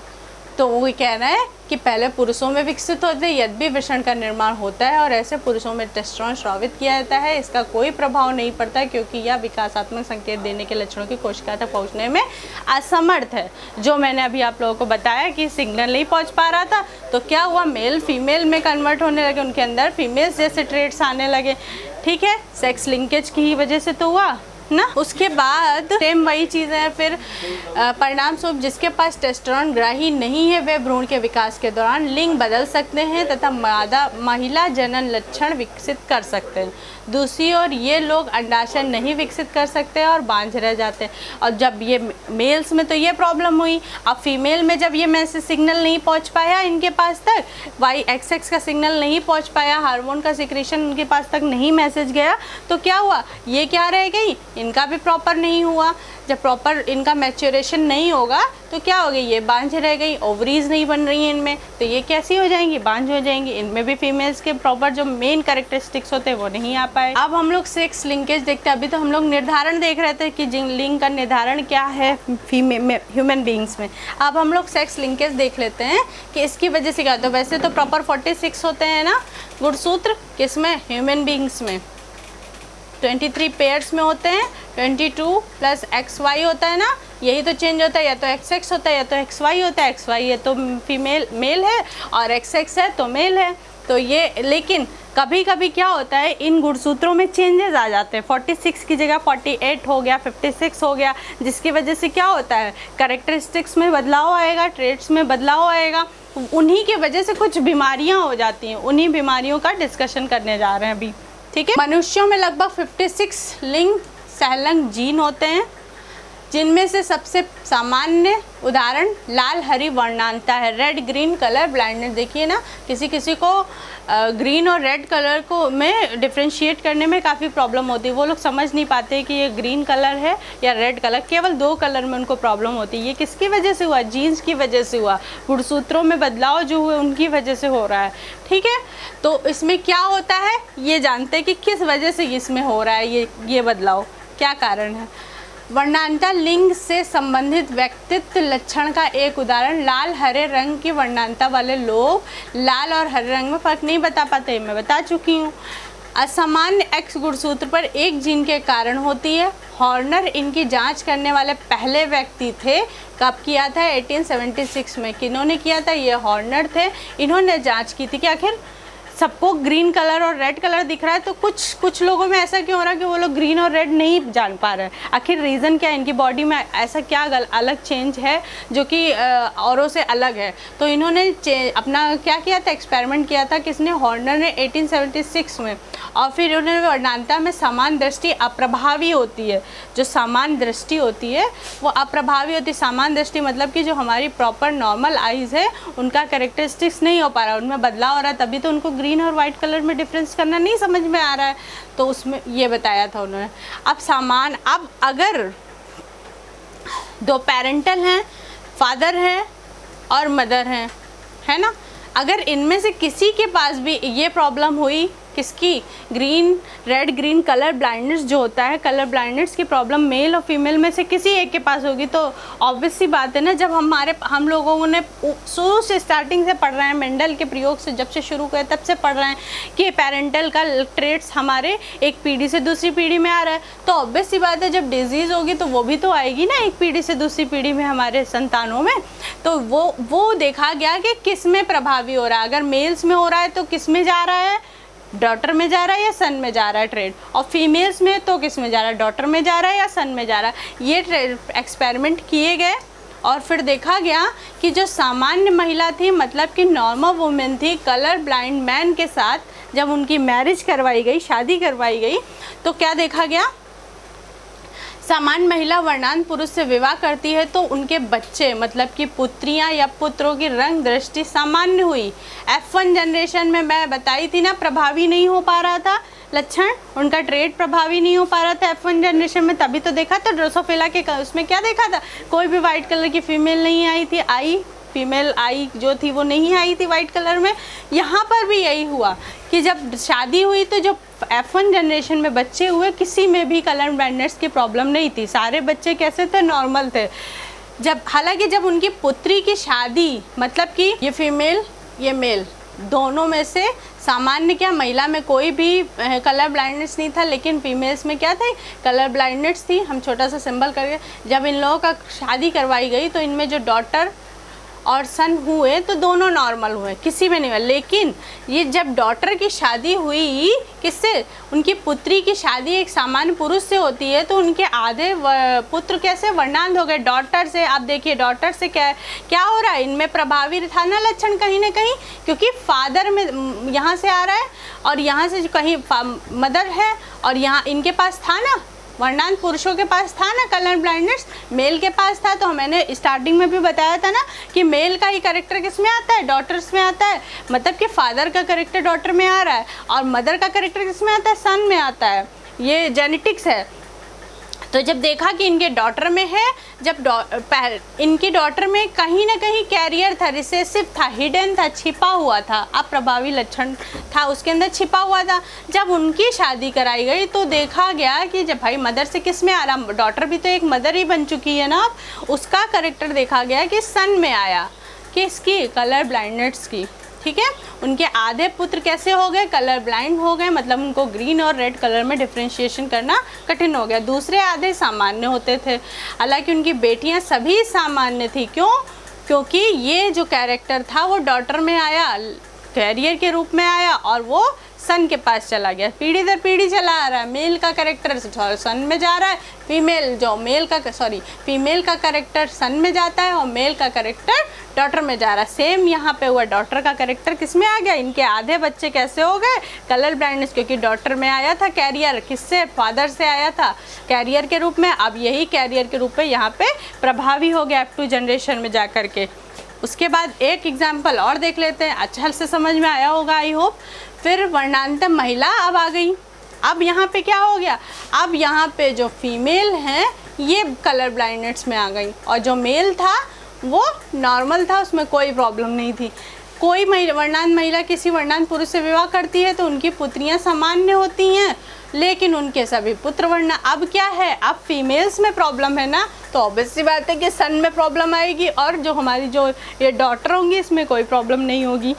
तो वो कहना है कि पहले पुरुषों में विकसित होते हैं। यद्यपि वृषण का निर्माण होता है और ऐसे पुरुषों में टेस्टोस्टेरोन स्रावित किया जाता है, इसका कोई प्रभाव नहीं पड़ता क्योंकि यह विकासात्मक संकेत देने के लक्षणों की कोशिका तक पहुंचने में असमर्थ है। जो मैंने अभी आप लोगों को बताया कि सिग्नल नहीं पहुंच पा रहा था, तो क्या हुआ? मेल फीमेल में कन्वर्ट होने लगे, उनके अंदर फीमेल्स जैसे ट्रेट्स आने लगे, ठीक है। सेक्स लिंकेज की ही वजह से तो हुआ ना। उसके बाद सेम वही चीज़ है फिर परिणाम स्वरूप जिसके पास टेस्टोस्टेरोन ग्राही नहीं है वे भ्रूण के विकास के दौरान लिंग बदल सकते हैं तथा महिला जनन लक्षण विकसित कर सकते हैं। दूसरी ओर ये लोग अंडाशय नहीं विकसित कर सकते और बांझ रह जाते हैं। और जब ये मेल्स में तो ये प्रॉब्लम हुई, अब फीमेल में जब ये मैसेज सिग्नल नहीं पहुंच पाया इनके पास तक, XX का सिग्नल नहीं पहुंच पाया, हार्मोन का सिक्रीशन उनके पास तक नहीं मैसेज गया, तो क्या हुआ? ये क्या रह गई? इनका भी प्रॉपर नहीं हुआ। जब प्रॉपर इनका मैच्योरेशन नहीं होगा तो क्या हो गई? ये बांझ रह गई, ओवरीज नहीं बन रही हैं इनमें, तो ये कैसी हो जाएंगी? बांझ हो जाएंगी। इनमें भी फीमेल्स के प्रॉपर जो मेन कैरेक्टरिस्टिक्स होते हैं वो नहीं आ पाए। अब हम लोग सेक्स लिंकेज देखते हैं। अभी तो हम लोग निर्धारण देख रहे थे कि लिंग का निर्धारण क्या है ह्यूमन बींग्स में। अब हम लोग सेक्स लिंकेज देख लेते हैं कि इसकी वजह से क्या होता है। वैसे तो प्रॉपर 46 होते हैं ना गुणसूत्र, किसमें? ह्यूमन बींग्स में 23 पेयर्स में होते हैं, 22 + XY होता है ना, यही तो चेंज होता है, या तो XX होता है या तो XY होता है। XY है तो मेल है और XX है तो मेल है। तो ये लेकिन कभी कभी क्या होता है इन गुणसूत्रों में चेंजेस आ जाते हैं। 46 की जगह 48 हो गया, 56 हो गया, जिसकी वजह से क्या होता है? कैरेक्टरिस्टिक्स में बदलाव आएगा, ट्रेट्स में बदलाव आएगा। उन्हीं की वजह से कुछ बीमारियाँ हो जाती हैं। उन्हीं बीमारियों का डिस्कशन करने जा रहे हैं अभी, ठीक है। मनुष्यों में लगभग 56 लिंग सहलंग जीन होते हैं, जिनमें से सबसे सामान्य उदाहरण लाल हरी वर्णांता है, रेड ग्रीन कलर ब्लाइंडनेस। देखिए ना, किसी किसी को ग्रीन और रेड कलर को में डिफ्रेंशिएट करने में काफ़ी प्रॉब्लम होती है। वो लोग समझ नहीं पाते कि ये ग्रीन कलर है या रेड कलर, केवल 2 कलर में उनको प्रॉब्लम होती है। ये किसकी वजह से हुआ? जीन्स की वजह से हुआ। गुणसूत्रों में बदलाव जो हुए उनकी वजह से हो रहा है, ठीक है। तो इसमें क्या होता है ये जानते हैं कि किस वजह से इसमें हो रहा है ये बदलाव, क्या कारण है। वर्णांता लिंग से संबंधित व्यक्तित्व लक्षण का एक उदाहरण। लाल हरे रंग की वर्णांता वाले लोग लाल और हरे रंग में फ़र्क नहीं बता पाते, मैं बता चुकी हूँ। असामान्य एक्स गुणसूत्र पर एक जीन के कारण होती है। हॉर्नर इनकी जांच करने वाले पहले व्यक्ति थे। कब किया था? 1876 में। किन्होंने किया था? ये हॉर्नर थे। इन्होंने जांच की थी कि आखिर सबको ग्रीन कलर और रेड कलर दिख रहा है, तो कुछ लोगों में ऐसा क्यों हो रहा है कि वो लोग ग्रीन और रेड नहीं जान पा रहे हैं? आखिर रीज़न क्या है? इनकी बॉडी में ऐसा क्या अलग चेंज है जो कि औरों से अलग है? तो इन्होंने अपना क्या किया था? एक्सपेरिमेंट किया था। किसने? हॉर्नर ने 1876 में। और फिर उन्होंने वर्णांता में समान दृष्टि अप्रभावी होती है। जो समान दृष्टि होती है वो अप्रभावी होती है। समान दृष्टि मतलब कि जो हमारी प्रॉपर नॉर्मल आइज़ है उनका कैरेक्टरिस्टिक्स नहीं हो पा रहा, उनमें बदलाव हो रहा है, तभी तो उनको ग्रीन और वाइट कलर में डिफरेंस करना नहीं समझ में आ रहा है। तो उसमें ये बताया था उन्होंने। अब अगर दो पेरेंटल हैं, फादर है और मदर हैं, है ना, अगर इनमें से किसी के पास भी ये प्रॉब्लम हुई, किसकी? Green red green colour blindness जो होता है, कलर ब्लाइंडनेस की प्रॉब्लम मेल और फीमेल में से किसी एक के पास होगी, तो ऑब्वियस सी बात है ना, जब हम लोगों ने शुरू से स्टार्टिंग से पढ़ रहे हैं, मेंडल के प्रयोग से जब से शुरू किया तब से पढ़ रहे हैं कि पेरेंटल का ट्रेट्स हमारे एक पीढ़ी से दूसरी पीढ़ी में आ रहा है, तो ऑब्वियस सी बात है जब डिजीज़ होगी तो वो भी तो आएगी ना एक पीढ़ी से दूसरी पीढ़ी में हमारे संतानों में। तो वो देखा गया कि किस में प्रभावी हो रहा है। अगर मेल्स में हो रहा है तो किस में जा रहा है? डॉटर में जा रहा है या सन में जा रहा है ट्रेड। और फीमेल्स में तो किस में जा रहा है? डॉटर में जा रहा है या सन में जा रहा है। ये एक्सपेरिमेंट किए गए और फिर देखा गया कि जो सामान्य महिला थी, मतलब कि नॉर्मल वुमेन थी, कलर ब्लाइंड मैन के साथ जब उनकी मैरिज करवाई गई, शादी करवाई गई, तो क्या देखा गया? सामान्य महिला वर्णांत पुरुष से विवाह करती है तो उनके बच्चे, मतलब कि पुत्रियां या पुत्रों की रंग दृष्टि सामान्य हुई। F1 जनरेशन में मैं बताई थी ना, प्रभावी नहीं हो पा रहा था लक्षण, उनका ट्रेड प्रभावी नहीं हो पा रहा था F1 जनरेशन में, तभी तो देखा था ड्रोसोफिला के उसमें क्या देखा था? कोई भी वाइट कलर की फीमेल नहीं आई थी, फीमेल आई जो थी वो नहीं आई थी वाइट कलर में। यहाँ पर भी यही हुआ कि जब शादी हुई तो जो F1 जनरेशन में बच्चे हुए किसी में भी कलर ब्लाइंडनेस की प्रॉब्लम नहीं थी, सारे बच्चे कैसे थे? नॉर्मल थे। हालांकि जब उनकी पुत्री की शादी, मतलब कि ये फीमेल ये मेल दोनों में से सामान्य क्या महिला में कोई भी कलर ब्लाइंडनेस नहीं था, लेकिन फीमेल्स में क्या थी? कलर ब्लाइंडनेस थी। हम छोटा सा सिंबल करके जब इन लोगों का शादी करवाई गई तो इनमें जो डॉटर और सन हुए तो दोनों नॉर्मल हुए, किसी में नहीं हुआ। लेकिन ये जब डॉटर की शादी हुई, किससे? उनकी पुत्री की शादी एक सामान्य पुरुष से होती है, तो उनके आधे पुत्र कैसे वर्णांत हो गए? डॉटर से। आप देखिए डॉटर से क्या हो रहा है? इनमें प्रभावी था ना लक्षण कहीं ना कहीं, क्योंकि फादर में यहाँ से आ रहा है और यहाँ से कहीं मदर है, और यहाँ इनके पास था ना, वर्णांत पुरुषों के पास था ना कलर ब्लाइंडनेस, मेल के पास था। तो मैंने स्टार्टिंग में भी बताया था ना कि मेल का ही कैरेक्टर किस में आता है? डॉटर्स में आता है, मतलब कि फादर का कैरेक्टर डॉटर में आ रहा है और मदर का कैरेक्टर किस में आता है? सन में आता है। ये जेनेटिक्स है। तो जब देखा कि इनके डॉटर में है, जब इनकी डॉटर में कहीं ना कहीं कैरियर था, रिसेसिव था, हिडन था, छिपा हुआ था, अप्रभावी लक्षण था उसके अंदर छिपा हुआ था। जब उनकी शादी कराई गई तो देखा गया कि जब भाई मदर से किस में आ रहा? डॉटर भी तो एक मदर ही बन चुकी है ना, उसका कैरेक्टर देखा गया कि सन में आया, किसकी? कलर ब्लाइंडनेस की। ठीक है, उनके आधे पुत्र कैसे हो गए? कलर ब्लाइंड हो गए, मतलब उनको ग्रीन और रेड कलर में डिफ्रेंशिएशन करना कठिन हो गया। दूसरे आधे सामान्य होते थे। हालांकि उनकी बेटियां सभी सामान्य थी। क्यों? क्योंकि ये जो कैरेक्टर था वो डॉटर में आया, कैरियर के रूप में आया, और वो सन के पास चला गया, पीढ़ी दर पीढ़ी चला आ रहा है। मेल का कैरेक्टर सन में जा रहा है, फीमेल का कैरेक्टर सन में जाता है और मेल का कैरेक्टर डॉटर में जा रहा है। सेम यहाँ पे हुआ, डॉटर का कैरेक्टर किस में आ गया? इनके आधे बच्चे कैसे हो गए? कलर ब्लाइंडनेस, क्योंकि डॉटर में आया था कैरियर, किससे? फादर से आया था कैरियर के रूप में। अब यही कैरियर के रूप में यहाँ पे प्रभावी हो गया F2 जनरेशन में जा कर के। उसके बाद एक एग्जाम्पल और देख लेते हैं, अच्छा से समझ में आया होगा आई होप। फिर वर्णांत महिला अब आ गई। अब यहाँ पे क्या हो गया? अब यहाँ पे जो फीमेल हैं ये कलर ब्लाइंडनेस में आ गई और जो मेल था वो नॉर्मल था, उसमें कोई प्रॉब्लम नहीं थी। कोई वर्णांध महिला किसी वर्णांध पुरुष से विवाह करती है तो उनकी पुत्रियां सामान्य होती हैं, लेकिन उनके सभी पुत्र वर्ण। अब क्या है, अब फीमेल्स में प्रॉब्लम है ना, तो ऑब्वियस सी बात है कि सन में प्रॉब्लम आएगी, और जो हमारी जो ये डॉटर होंगी इसमें कोई प्रॉब्लम नहीं होगी।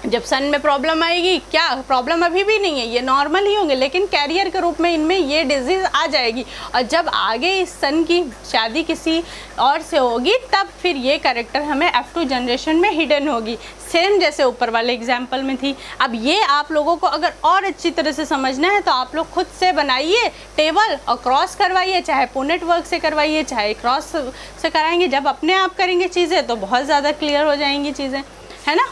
जब सन में प्रॉब्लम आएगी, क्या प्रॉब्लम अभी भी नहीं है, ये नॉर्मल ही होंगे, लेकिन कैरियर के रूप में इनमें ये डिजीज़ आ जाएगी। और जब आगे इस सन की शादी किसी और से होगी तब फिर ये कैरेक्टर हमें F2 जनरेशन में हिडन होगी, सेम जैसे ऊपर वाले एग्जाम्पल में थी। अब ये आप लोगों को अगर और अच्छी तरह से समझना है तो आप लोग खुद से बनाइए टेबल और क्रॉस करवाइए, चाहे पुनेट वर्क से करवाइए चाहे क्रॉस से कराएंगे। जब अपने आप करेंगे चीज़ें तो बहुत ज़्यादा क्लियर हो जाएंगी चीज़ें, है ना।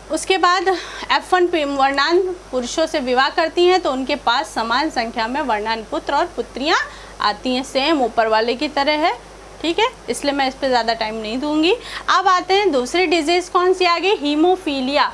उसके बाद F1 वर्णांध पुरुषों से विवाह करती हैं तो उनके पास समान संख्या में वर्णांध पुत्र और पुत्रियां आती हैं, सेम ऊपर वाले की तरह है, ठीक है, इसलिए मैं इस पर ज़्यादा टाइम नहीं दूंगी। अब आते हैं दूसरी डिजीज़ कौन सी आ गई, हीमोफीलिया,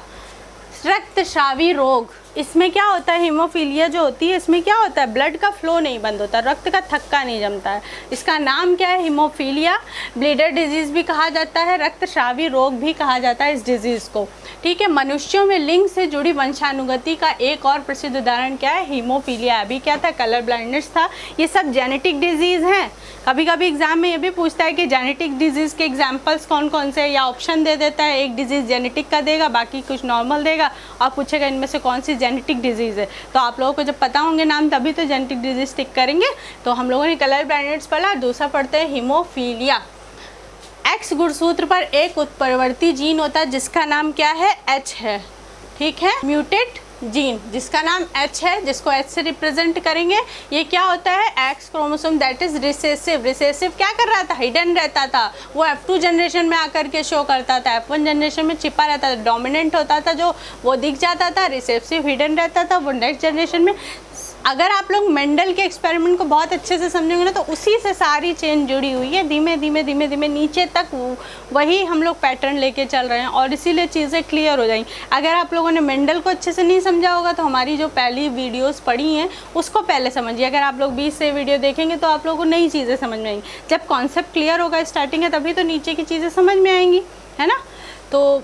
रक्तस्रावी रोग। इसमें क्या होता है, हीमोफीलिया जो होती है इसमें क्या होता है, ब्लड का फ्लो नहीं बंद होता, रक्त का थक्का नहीं जमता है। इसका नाम क्या है, हीमोफीलिया। ब्लीडर डिजीज़ भी कहा जाता है, रक्तस्रावी रोग भी कहा जाता है इस डिजीज़ को, ठीक है। मनुष्यों में लिंग से जुड़ी वंशानुगति का एक और प्रसिद्ध उदाहरण क्या है, हीमोफीलिया। अभी क्या था, कलर ब्लाइंडनेस था। ये सब जेनेटिक डिजीज़ हैं। कभी कभी एग्जाम में ये भी पूछता है कि जेनेटिक डिजीज़ के एग्जाम्पल्स कौन कौन से, या ऑप्शन दे देता है, एक डिजीज़ जेनेटिक का देगा बाकी कुछ नॉर्मल देगा, और पूछेगा इनमें से कौन सी जेनेटिक डिजीज़ है। तो आप लोगों को जब पता होंगे नाम तभी तो जेनेटिक डिजीज़ टिक करेंगे। तो हम लोगों ने कलर ब्लाइंडनेस पढ़ा, दूसरा पढ़ते हैं हीमोफीलिया। एक्स गुणसूत्र पर एक उत्परिवर्ती जीन होता है जिसका नाम क्या है, एच है, ठीक है, म्यूटेट जीन जिसका नाम एच है, जिसको एच से रिप्रेजेंट करेंगे। ये क्या होता है, x chromosome that is recessive. Recessive क्या कर रहा था, हिडन रहता था, वो F2 जनरेशन में आकर के शो करता था, F1 जनरेशन में छिपा रहता था, डोमिनेंट होता था जो वो दिख जाता था, रिसेसिव हिडन रहता था वो नेक्स्ट जनरेशन में। अगर आप लोग मेंडल के एक्सपेरिमेंट को बहुत अच्छे से समझेंगे ना तो उसी से सारी चेन जुड़ी हुई है, धीमे धीमे धीमे धीमे नीचे तक वही हम लोग पैटर्न लेके चल रहे हैं, और इसीलिए चीज़ें क्लियर हो जाएंगी। अगर आप लोगों ने मेंडल को अच्छे से नहीं समझा होगा तो हमारी जो पहली वीडियोस पढ़ी हैं उसको पहले समझिए। अगर आप लोग 20 से वीडियो देखेंगे तो आप लोगों को नई चीज़ें समझ में आएंगी। जब कॉन्सेप्ट क्लियर होगा स्टार्टिंग है तभी तो नीचे की चीज़ें समझ में आएंगी, है ना। तो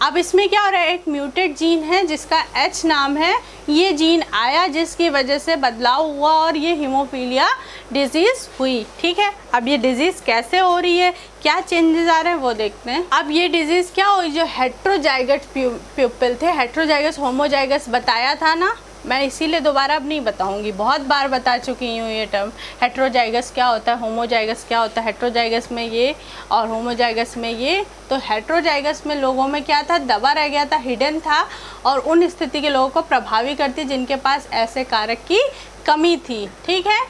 अब इसमें क्या हो रहा है, एक म्यूटेट जीन है जिसका एच नाम है, ये जीन आया जिसकी वजह से बदलाव हुआ और ये हीमोफीलिया डिजीज़ हुई, ठीक है। अब ये डिजीज़ कैसे हो रही है, क्या चेंजेस आ रहे हैं वो देखते हैं। अब ये डिजीज़ क्या हुई, जो हेट्रोजाइगस प्यूपिल थे, हेट्रोजाइगस होमोजाइगस बताया था ना, मैं इसीलिए दोबारा अब नहीं बताऊंगी, बहुत बार बता चुकी हूँ ये टर्म। हेट्रोजाइगस क्या होता है, होमोजाइगस क्या होता है, हेट्रोजाइगस में ये और होमोजाइगस में ये। तो हेट्रोजाइगस में लोगों में क्या था, दबा रह गया था, हिडन था, और उन स्थिति के लोगों को प्रभावी करती जिनके पास ऐसे कारक की कमी थी, ठीक है।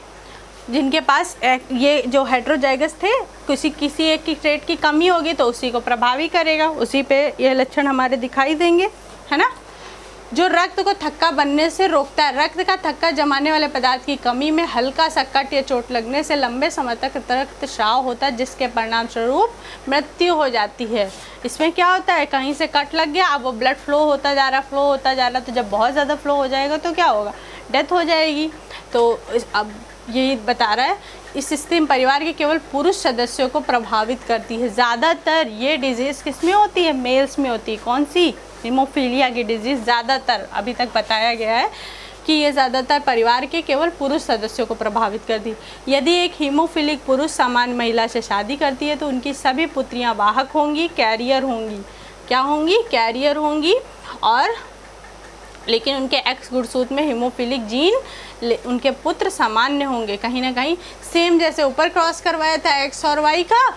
जिनके पास ये जो हेट्रोजाइगस थे किसी एक की ट्रेट की कमी होगी तो उसी को प्रभावी करेगा, उसी पे ये लक्षण हमारे दिखाई देंगे, है ना। जो रक्त को थक्का बनने से रोकता है, रक्त का थक्का जमाने वाले पदार्थ की कमी में हल्का सा कट या चोट लगने से लंबे समय तक रक्तस्राव होता है जिसके परिणाम स्वरूप मृत्यु हो जाती है। इसमें क्या होता है, कहीं से कट लग गया, अब वो ब्लड फ्लो होता जा रहा, तो जब बहुत ज़्यादा फ्लो हो जाएगा तो क्या होगा, डेथ हो जाएगी। तो अब यही बता रहा है, इस स्थिति में परिवार के केवल पुरुष सदस्यों को प्रभावित करती है। ज़्यादातर ये डिजीज़ किस में होती है, मेल्स में होती है। कौन सी, हीमोफीलिया की डिजीज़ ज़्यादातर अभी तक बताया गया है कि ये ज़्यादातर परिवार के केवल पुरुष सदस्यों को प्रभावित करती है। यदि एक हीमोफिलिक पुरुष समान महिला से शादी करती है तो उनकी सभी पुत्रियां वाहक होंगी, कैरियर होंगी। क्या होंगी, कैरियर होंगी। और लेकिन उनके एक्स गुणसूत्र में हीमोफिलिक जीन, उनके पुत्र सामान्य होंगे, कहीं ना कहीं सेम जैसे ऊपर क्रॉस करवाया था एक्स और वाई का,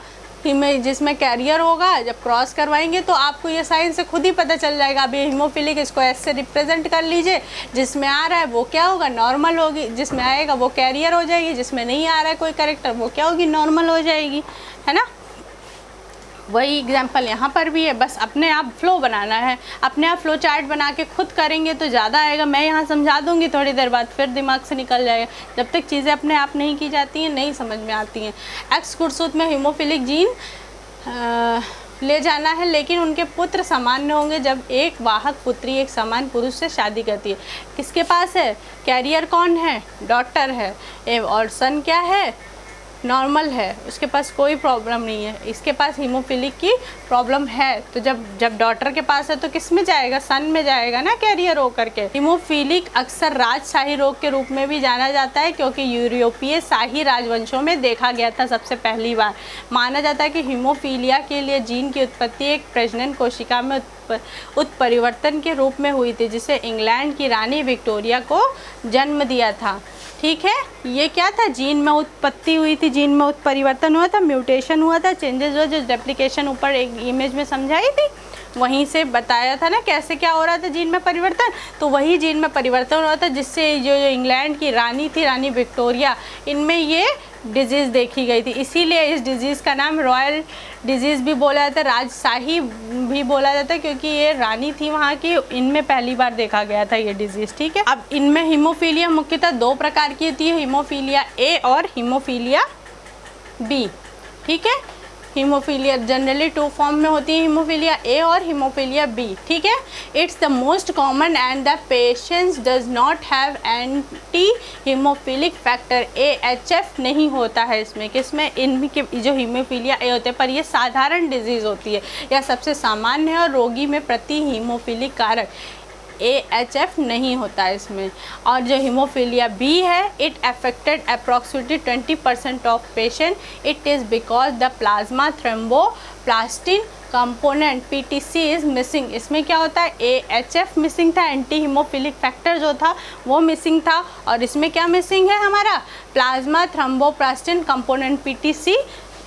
जिसमें कैरियर होगा। जब क्रॉस करवाएंगे तो आपको ये साइन से खुद ही पता चल जाएगा। अब ये हीमोफिलिक, इसको एस से रिप्रेजेंट कर लीजिए, जिसमें आ रहा है वो क्या होगा, नॉर्मल होगी, जिसमें आएगा वो कैरियर हो जाएगी, जिसमें नहीं आ रहा है कोई कैरेक्टर वो क्या होगी, नॉर्मल हो जाएगी, है ना। वही एग्जाम्पल यहाँ पर भी है, बस अपने आप फ्लो बनाना है, अपने आप फ्लो चार्ट बना के खुद करेंगे तो ज़्यादा आएगा। मैं यहाँ समझा दूँगी, थोड़ी देर बाद फिर दिमाग से निकल जाएगा। जब तक चीज़ें अपने आप नहीं की जाती हैं नहीं समझ में आती हैं। एक्स गुणसूत्र में हीमोफिलिक जीन ले जाना है, लेकिन उनके पुत्र सामान्य होंगे जब एक वाहक पुत्री एक समान पुरुष से शादी करती है। किसके पास है कैरियर, कौन है, डॉटर है, और सन क्या है, नॉर्मल है, उसके पास कोई प्रॉब्लम नहीं है, इसके पास हीमोफिलिक की प्रॉब्लम है, तो जब डॉटर के पास है तो किस में जाएगा, सन में जाएगा ना, कैरियर होकर के। हीमोफिलिक अक्सर राजशाही रोग के रूप में भी जाना जाता है, क्योंकि यूरोपीय शाही राजवंशों में देखा गया था सबसे पहली बार। माना जाता है कि हीमोफीलिया के लिए जीन की उत्पत्ति एक प्रजनन कोशिका में उत्परिवर्तन के रूप में हुई थी, जिसे इंग्लैंड की रानी विक्टोरिया को जन्म दिया था। ठीक है, ये क्या था, जीन में उत्पत्ति हुई थी, जीन में उत्परिवर्तन हुआ था, म्यूटेशन हुआ था, चेंजेस हुआ, जो रेप्लिकेशन ऊपर एक इमेज में समझाई थी, वहीं से बताया था ना कैसे क्या हो रहा था जीन में परिवर्तन। तो वही जीन में परिवर्तन हुआ था, जिससे जो इंग्लैंड की रानी थी, रानी विक्टोरिया, इनमें ये डिजीज़ देखी गई थी। इसीलिए इस डिजीज़ का नाम रॉयल डिजीज़ भी बोला जाता है, राजशाही भी बोला जाता है, क्योंकि ये रानी थी वहाँ की, इनमें पहली बार देखा गया था ये डिजीज़। ठीक है, अब इनमें हीमोफीलिया मुख्यतः दो प्रकार की होती है, हीमोफीलिया ए और हीमोफीलिया बी। ठीक है, हीमोफीलिया जनरली 2 फॉर्म में होती है, हीमोफीलिया ए और हीमोफीलिया बी। ठीक है, it's the most common and the patients does not have anti haemophilic factor, AHF नहीं होता है इसमें, किसमें, इनके जो हीमोफीलिया ए होते हैं, पर ये साधारण डिजीज़ होती है, यह सबसे सामान्य है और रोगी में प्रति हीमोफिलिक कारक AHF नहीं होता है इसमें। और जो हीमोफीलिया बी है, it affected approximately 20% of patient, it is because the plasma thromboplastin component PTC is missing. इसमें क्या होता है, AHF मिसिंग था, एंटी हीमोफिलिक फैक्टर जो था वो मिसिंग था, और इसमें क्या मिसिंग है, हमारा प्लाज्मा थ्रोम्बोप्लास्टिन कंपोनेंट PTC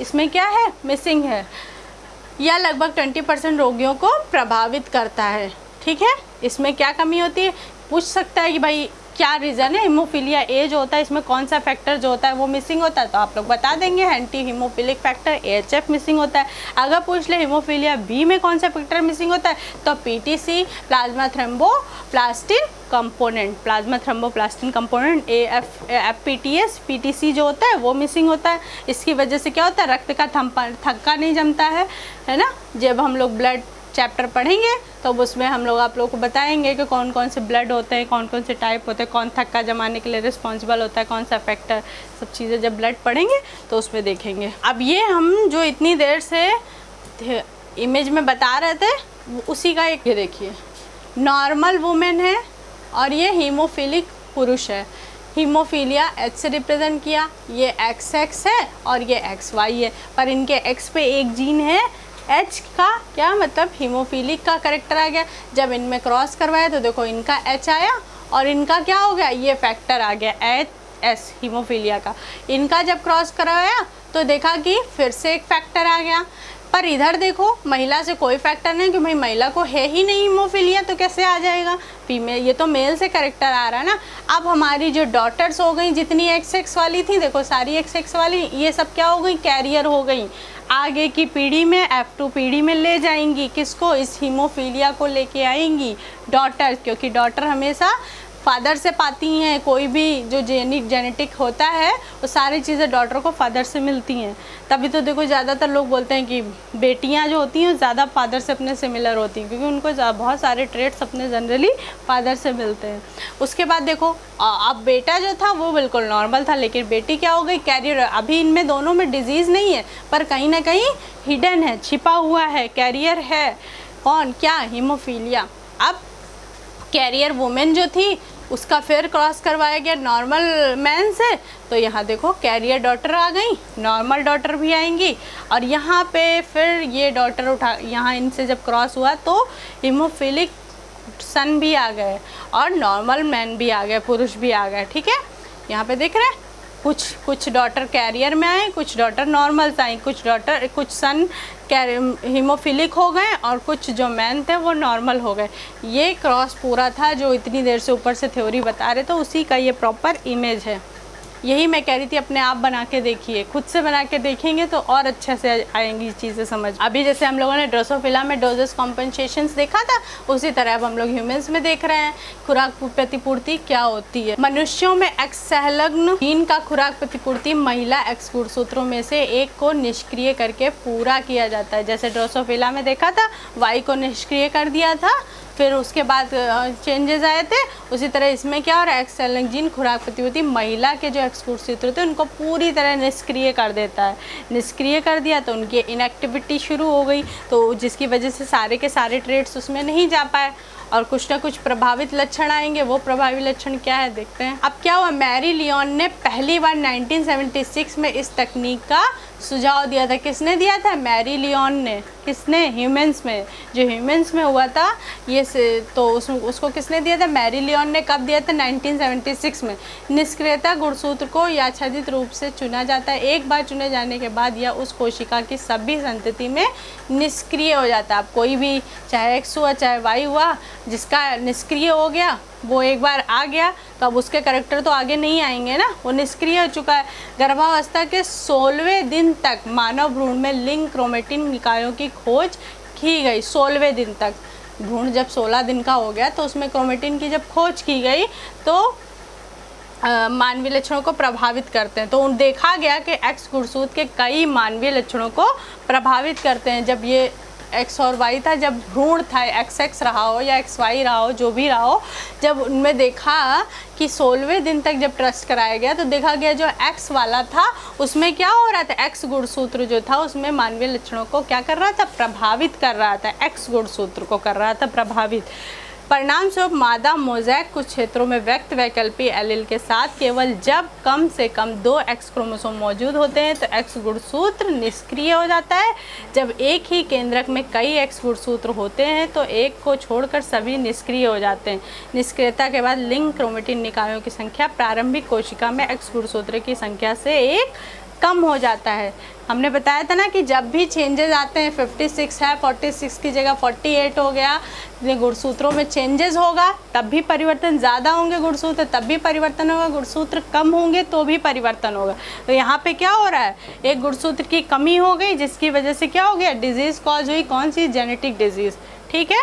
इसमें क्या है, मिसिंग है। यह लगभग 20% रोगियों को प्रभावित करता है। ठीक है, इसमें क्या कमी होती है, पूछ सकता है कि भाई क्या रीज़न है, हीमोफीलिया ए जो होता है इसमें कौन सा फैक्टर जो होता है वो मिसिंग होता है, तो आप लोग बता देंगे anti haemophilic factor AHF missing होता है। अगर पूछ ले हीमोफीलिया बी में कौन सा फैक्टर मिसिंग होता है, तो PTC plasma thromboplastin component FPTS PTC जो होता है वो मिसिंग होता है। इसकी वजह से क्या होता है, रक्त का थक्का नहीं जमता है ना। जब हम लोग ब्लड चैप्टर पढ़ेंगे तो उसमें हम लोग आप लोगों को बताएंगे कि कौन कौन से ब्लड होते हैं, कौन कौन से टाइप होते हैं, कौन थक्का जमाने के लिए रिस्पॉन्सिबल होता है, कौन सा फैक्टर, सब चीज़ें जब ब्लड पढ़ेंगे तो उसमें देखेंगे। अब ये हम जो इतनी देर से इमेज में बता रहे थे उसी का एक, ये देखिए नॉर्मल वुमेन है और ये हीमोफिलिक पुरुष है। हीमोफीलिया H से रिप्रेजेंट किया, ये XX है और ये XY है, पर इनके X पे एक जीन है, H का क्या मतलब हीमोफीलिक का करेक्टर आ गया। जब इनमें क्रॉस करवाया तो देखो इनका H आया और इनका क्या हो गया, ये फैक्टर आ गया HS हीमोफीलिया का। इनका जब क्रॉस करवाया तो देखा कि फिर से एक फैक्टर आ गया, पर इधर देखो महिला से कोई फैक्टर नहीं, कि भाई महिला को है ही नहीं हीमोफीलिया तो कैसे आ जाएगा, फीमेल, ये तो मेल से करेक्टर आ रहा है ना। अब हमारी जो डॉटर्स हो गई, जितनी XX वाली थी, देखो सारी XX वाली, ये सब क्या हो गई, कैरियर हो गई, आगे की पीढ़ी में F2 पीढ़ी में ले जाएंगी किसको, इस हीमोफीलिया को लेके आएंगी डॉटर, क्योंकि डॉटर हमेशा फादर से पाती हैं। कोई भी जो जेनेटिक होता है वो सारी चीज़ें डॉटर को फादर से मिलती हैं। तभी तो देखो ज़्यादातर लोग बोलते हैं कि बेटियां जो होती हैं ज़्यादा फादर से अपने सिमिलर होती हैं, क्योंकि उनको बहुत सारे ट्रेट्स अपने जनरली फादर से मिलते हैं। उसके बाद देखो अब बेटा जो था वो बिल्कुल नॉर्मल था, लेकिन बेटी क्या हो गई, कैरियर। अभी इनमें दोनों में डिजीज़ नहीं है, पर कहीं ना कहीं हिडन है, छिपा हुआ है, कैरियर है। कौन, क्या, हीमोफीलिया। अब कैरियर वुमेन जो थी उसका फिर क्रॉस करवाया गया नॉर्मल मैन से, तो यहाँ देखो कैरियर डॉटर आ गई, नॉर्मल डॉटर भी आएंगी, और यहाँ पे फिर ये डॉटर उठा, यहाँ इनसे जब क्रॉस हुआ तो हीमोफिलिक सन भी आ गए और नॉर्मल मैन भी आ गए, पुरुष भी आ गए। ठीक है, यहाँ पे देख रहे हैं कुछ डॉटर कैरियर में आए, कुछ डॉटर नॉर्मल आई, कुछ सन हीमोफिलिक हो गए और कुछ जो मैन थे वो नॉर्मल हो गए। ये क्रॉस पूरा था जो इतनी देर से ऊपर से थ्योरी बता रहे, तो उसी का ये प्रॉपर इमेज है। यही मैं कह रही थी, अपने आप बना के देखिए, खुद से बना के देखेंगे तो और अच्छे से आएंगी चीज़ें समझ। अभी जैसे हम लोगों ने ड्रोसोफिला में डोजेस कॉम्पेंसेशंस देखा था, उसी तरह अब हम लोग ह्यूमंस में देख रहे हैं खुराक प्रतिपूर्ति क्या होती है। मनुष्यों में एक्स संलग्न जीन का खुराक प्रतिपूर्ति महिला एक्स गुणसूत्रों में से एक को निष्क्रिय करके पूरा किया जाता है। जैसे ड्रोसोफिला में देखा था, वाई को निष्क्रिय कर दिया था फिर उसके बाद चेंजेस आए थे। उसी तरह इसमें क्या, और एक्स लिंक्ड जीन खुराक प्रतिरोधी महिला के जो एक्स गुणसूत्र थे उनको पूरी तरह निष्क्रिय कर देता है। निष्क्रिय कर दिया तो उनकी इनएक्टिविटी शुरू हो गई, तो जिसकी वजह से सारे के सारे ट्रेड्स उसमें नहीं जा पाए और कुछ ना कुछ प्रभावित लक्षण आएंगे। वो प्रभावित लक्षण क्या है देखते हैं। अब क्या हुआ, मैरी लियोन ने पहली बार 1976 में इस तकनीक का सुझाव दिया था। किसने दिया था? मैरी लियोन ने। किसने? ह्यूमंस में। जो ह्यूमंस में हुआ था ये तो उसको किसने दिया था? मैरी लियोन ने। कब दिया था? 1976 में। निष्क्रियता गुणसूत्र को याच्छादित रूप से चुना जाता है। एक बार चुने जाने के बाद यह उस कोशिका की सभी संतति में निष्क्रिय हो जाता है। अब कोई भी चाहे एक्स हुआ चाहे वाई हुआ, जिसका निष्क्रिय हो गया वो एक बार आ गया तो अब उसके करैक्टर तो आगे नहीं आएंगे ना, वो निष्क्रिय हो चुका है। गर्भावस्था के 16वें दिन तक मानव भ्रूण में लिंग क्रोमेटिन निकायों की खोज की गई। 16वें दिन तक भ्रूण जब 16 दिन का हो गया तो उसमें क्रोमेटिन की जब खोज की गई तो मानवीय लक्षणों को प्रभावित करते हैं। तो देखा गया कि एक्स गुणसूत्र के कई मानवीय लक्षणों को प्रभावित करते हैं। जब ये एक्स और वाई था, जब भ्रूण था, एक्स रहा हो या एक्स वाई रहा हो, जो भी रहा हो, जब उनमें देखा कि 16वें दिन तक जब टेस्ट कराया गया तो देखा गया जो एक्स वाला था उसमें क्या हो रहा था, एक्स गुणसूत्र जो था उसमें मानवीय लक्षणों को क्या कर रहा था? प्रभावित कर रहा था। एक्स गुणसूत्र को कर रहा था प्रभावित। परिणाम स्वरूप मादा मोज़ेक कुछ क्षेत्रों में व्यक्त वैकल्पी एलील के साथ केवल जब कम से कम 2 एक्स क्रोमोसोम मौजूद होते हैं तो एक्स गुणसूत्र निष्क्रिय हो जाता है। जब एक ही केंद्रक में कई एक्स गुणसूत्र होते हैं तो एक को छोड़कर सभी निष्क्रिय हो जाते हैं। निष्क्रियता के बाद लिंग क्रोमेटिन निकायों की संख्या प्रारंभिक कोशिका में एक्स गुणसूत्र की संख्या से 1 कम हो जाता है। हमने बताया था ना कि जब भी चेंजेस आते हैं, 56 है 46 की जगह 48 हो गया, गुणसूत्रों में चेंजेस होगा तब भी परिवर्तन, ज़्यादा होंगे गुणसूत्र तब भी परिवर्तन होगा, गुणसूत्र कम होंगे तो भी परिवर्तन होगा। तो यहाँ पे क्या हो रहा है, एक गुणसूत्र की कमी हो गई जिसकी वजह से क्या हो गया, डिजीज़ कॉज हुई। कौन सी? Genetic disease. ठीक है,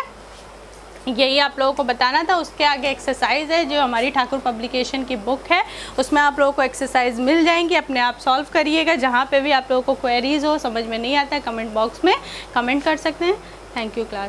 यही आप लोगों को बताना था। उसके आगे एक्सरसाइज है जो हमारी ठाकुर पब्लिकेशन की बुक है, उसमें आप लोगों को एक्सरसाइज मिल जाएंगी, अपने आप सॉल्व करिएगा। जहाँ पे भी आप लोगों को क्वेरीज हो, समझ में नहीं आता है, कमेंट बॉक्स में कमेंट कर सकते हैं। Thank you class.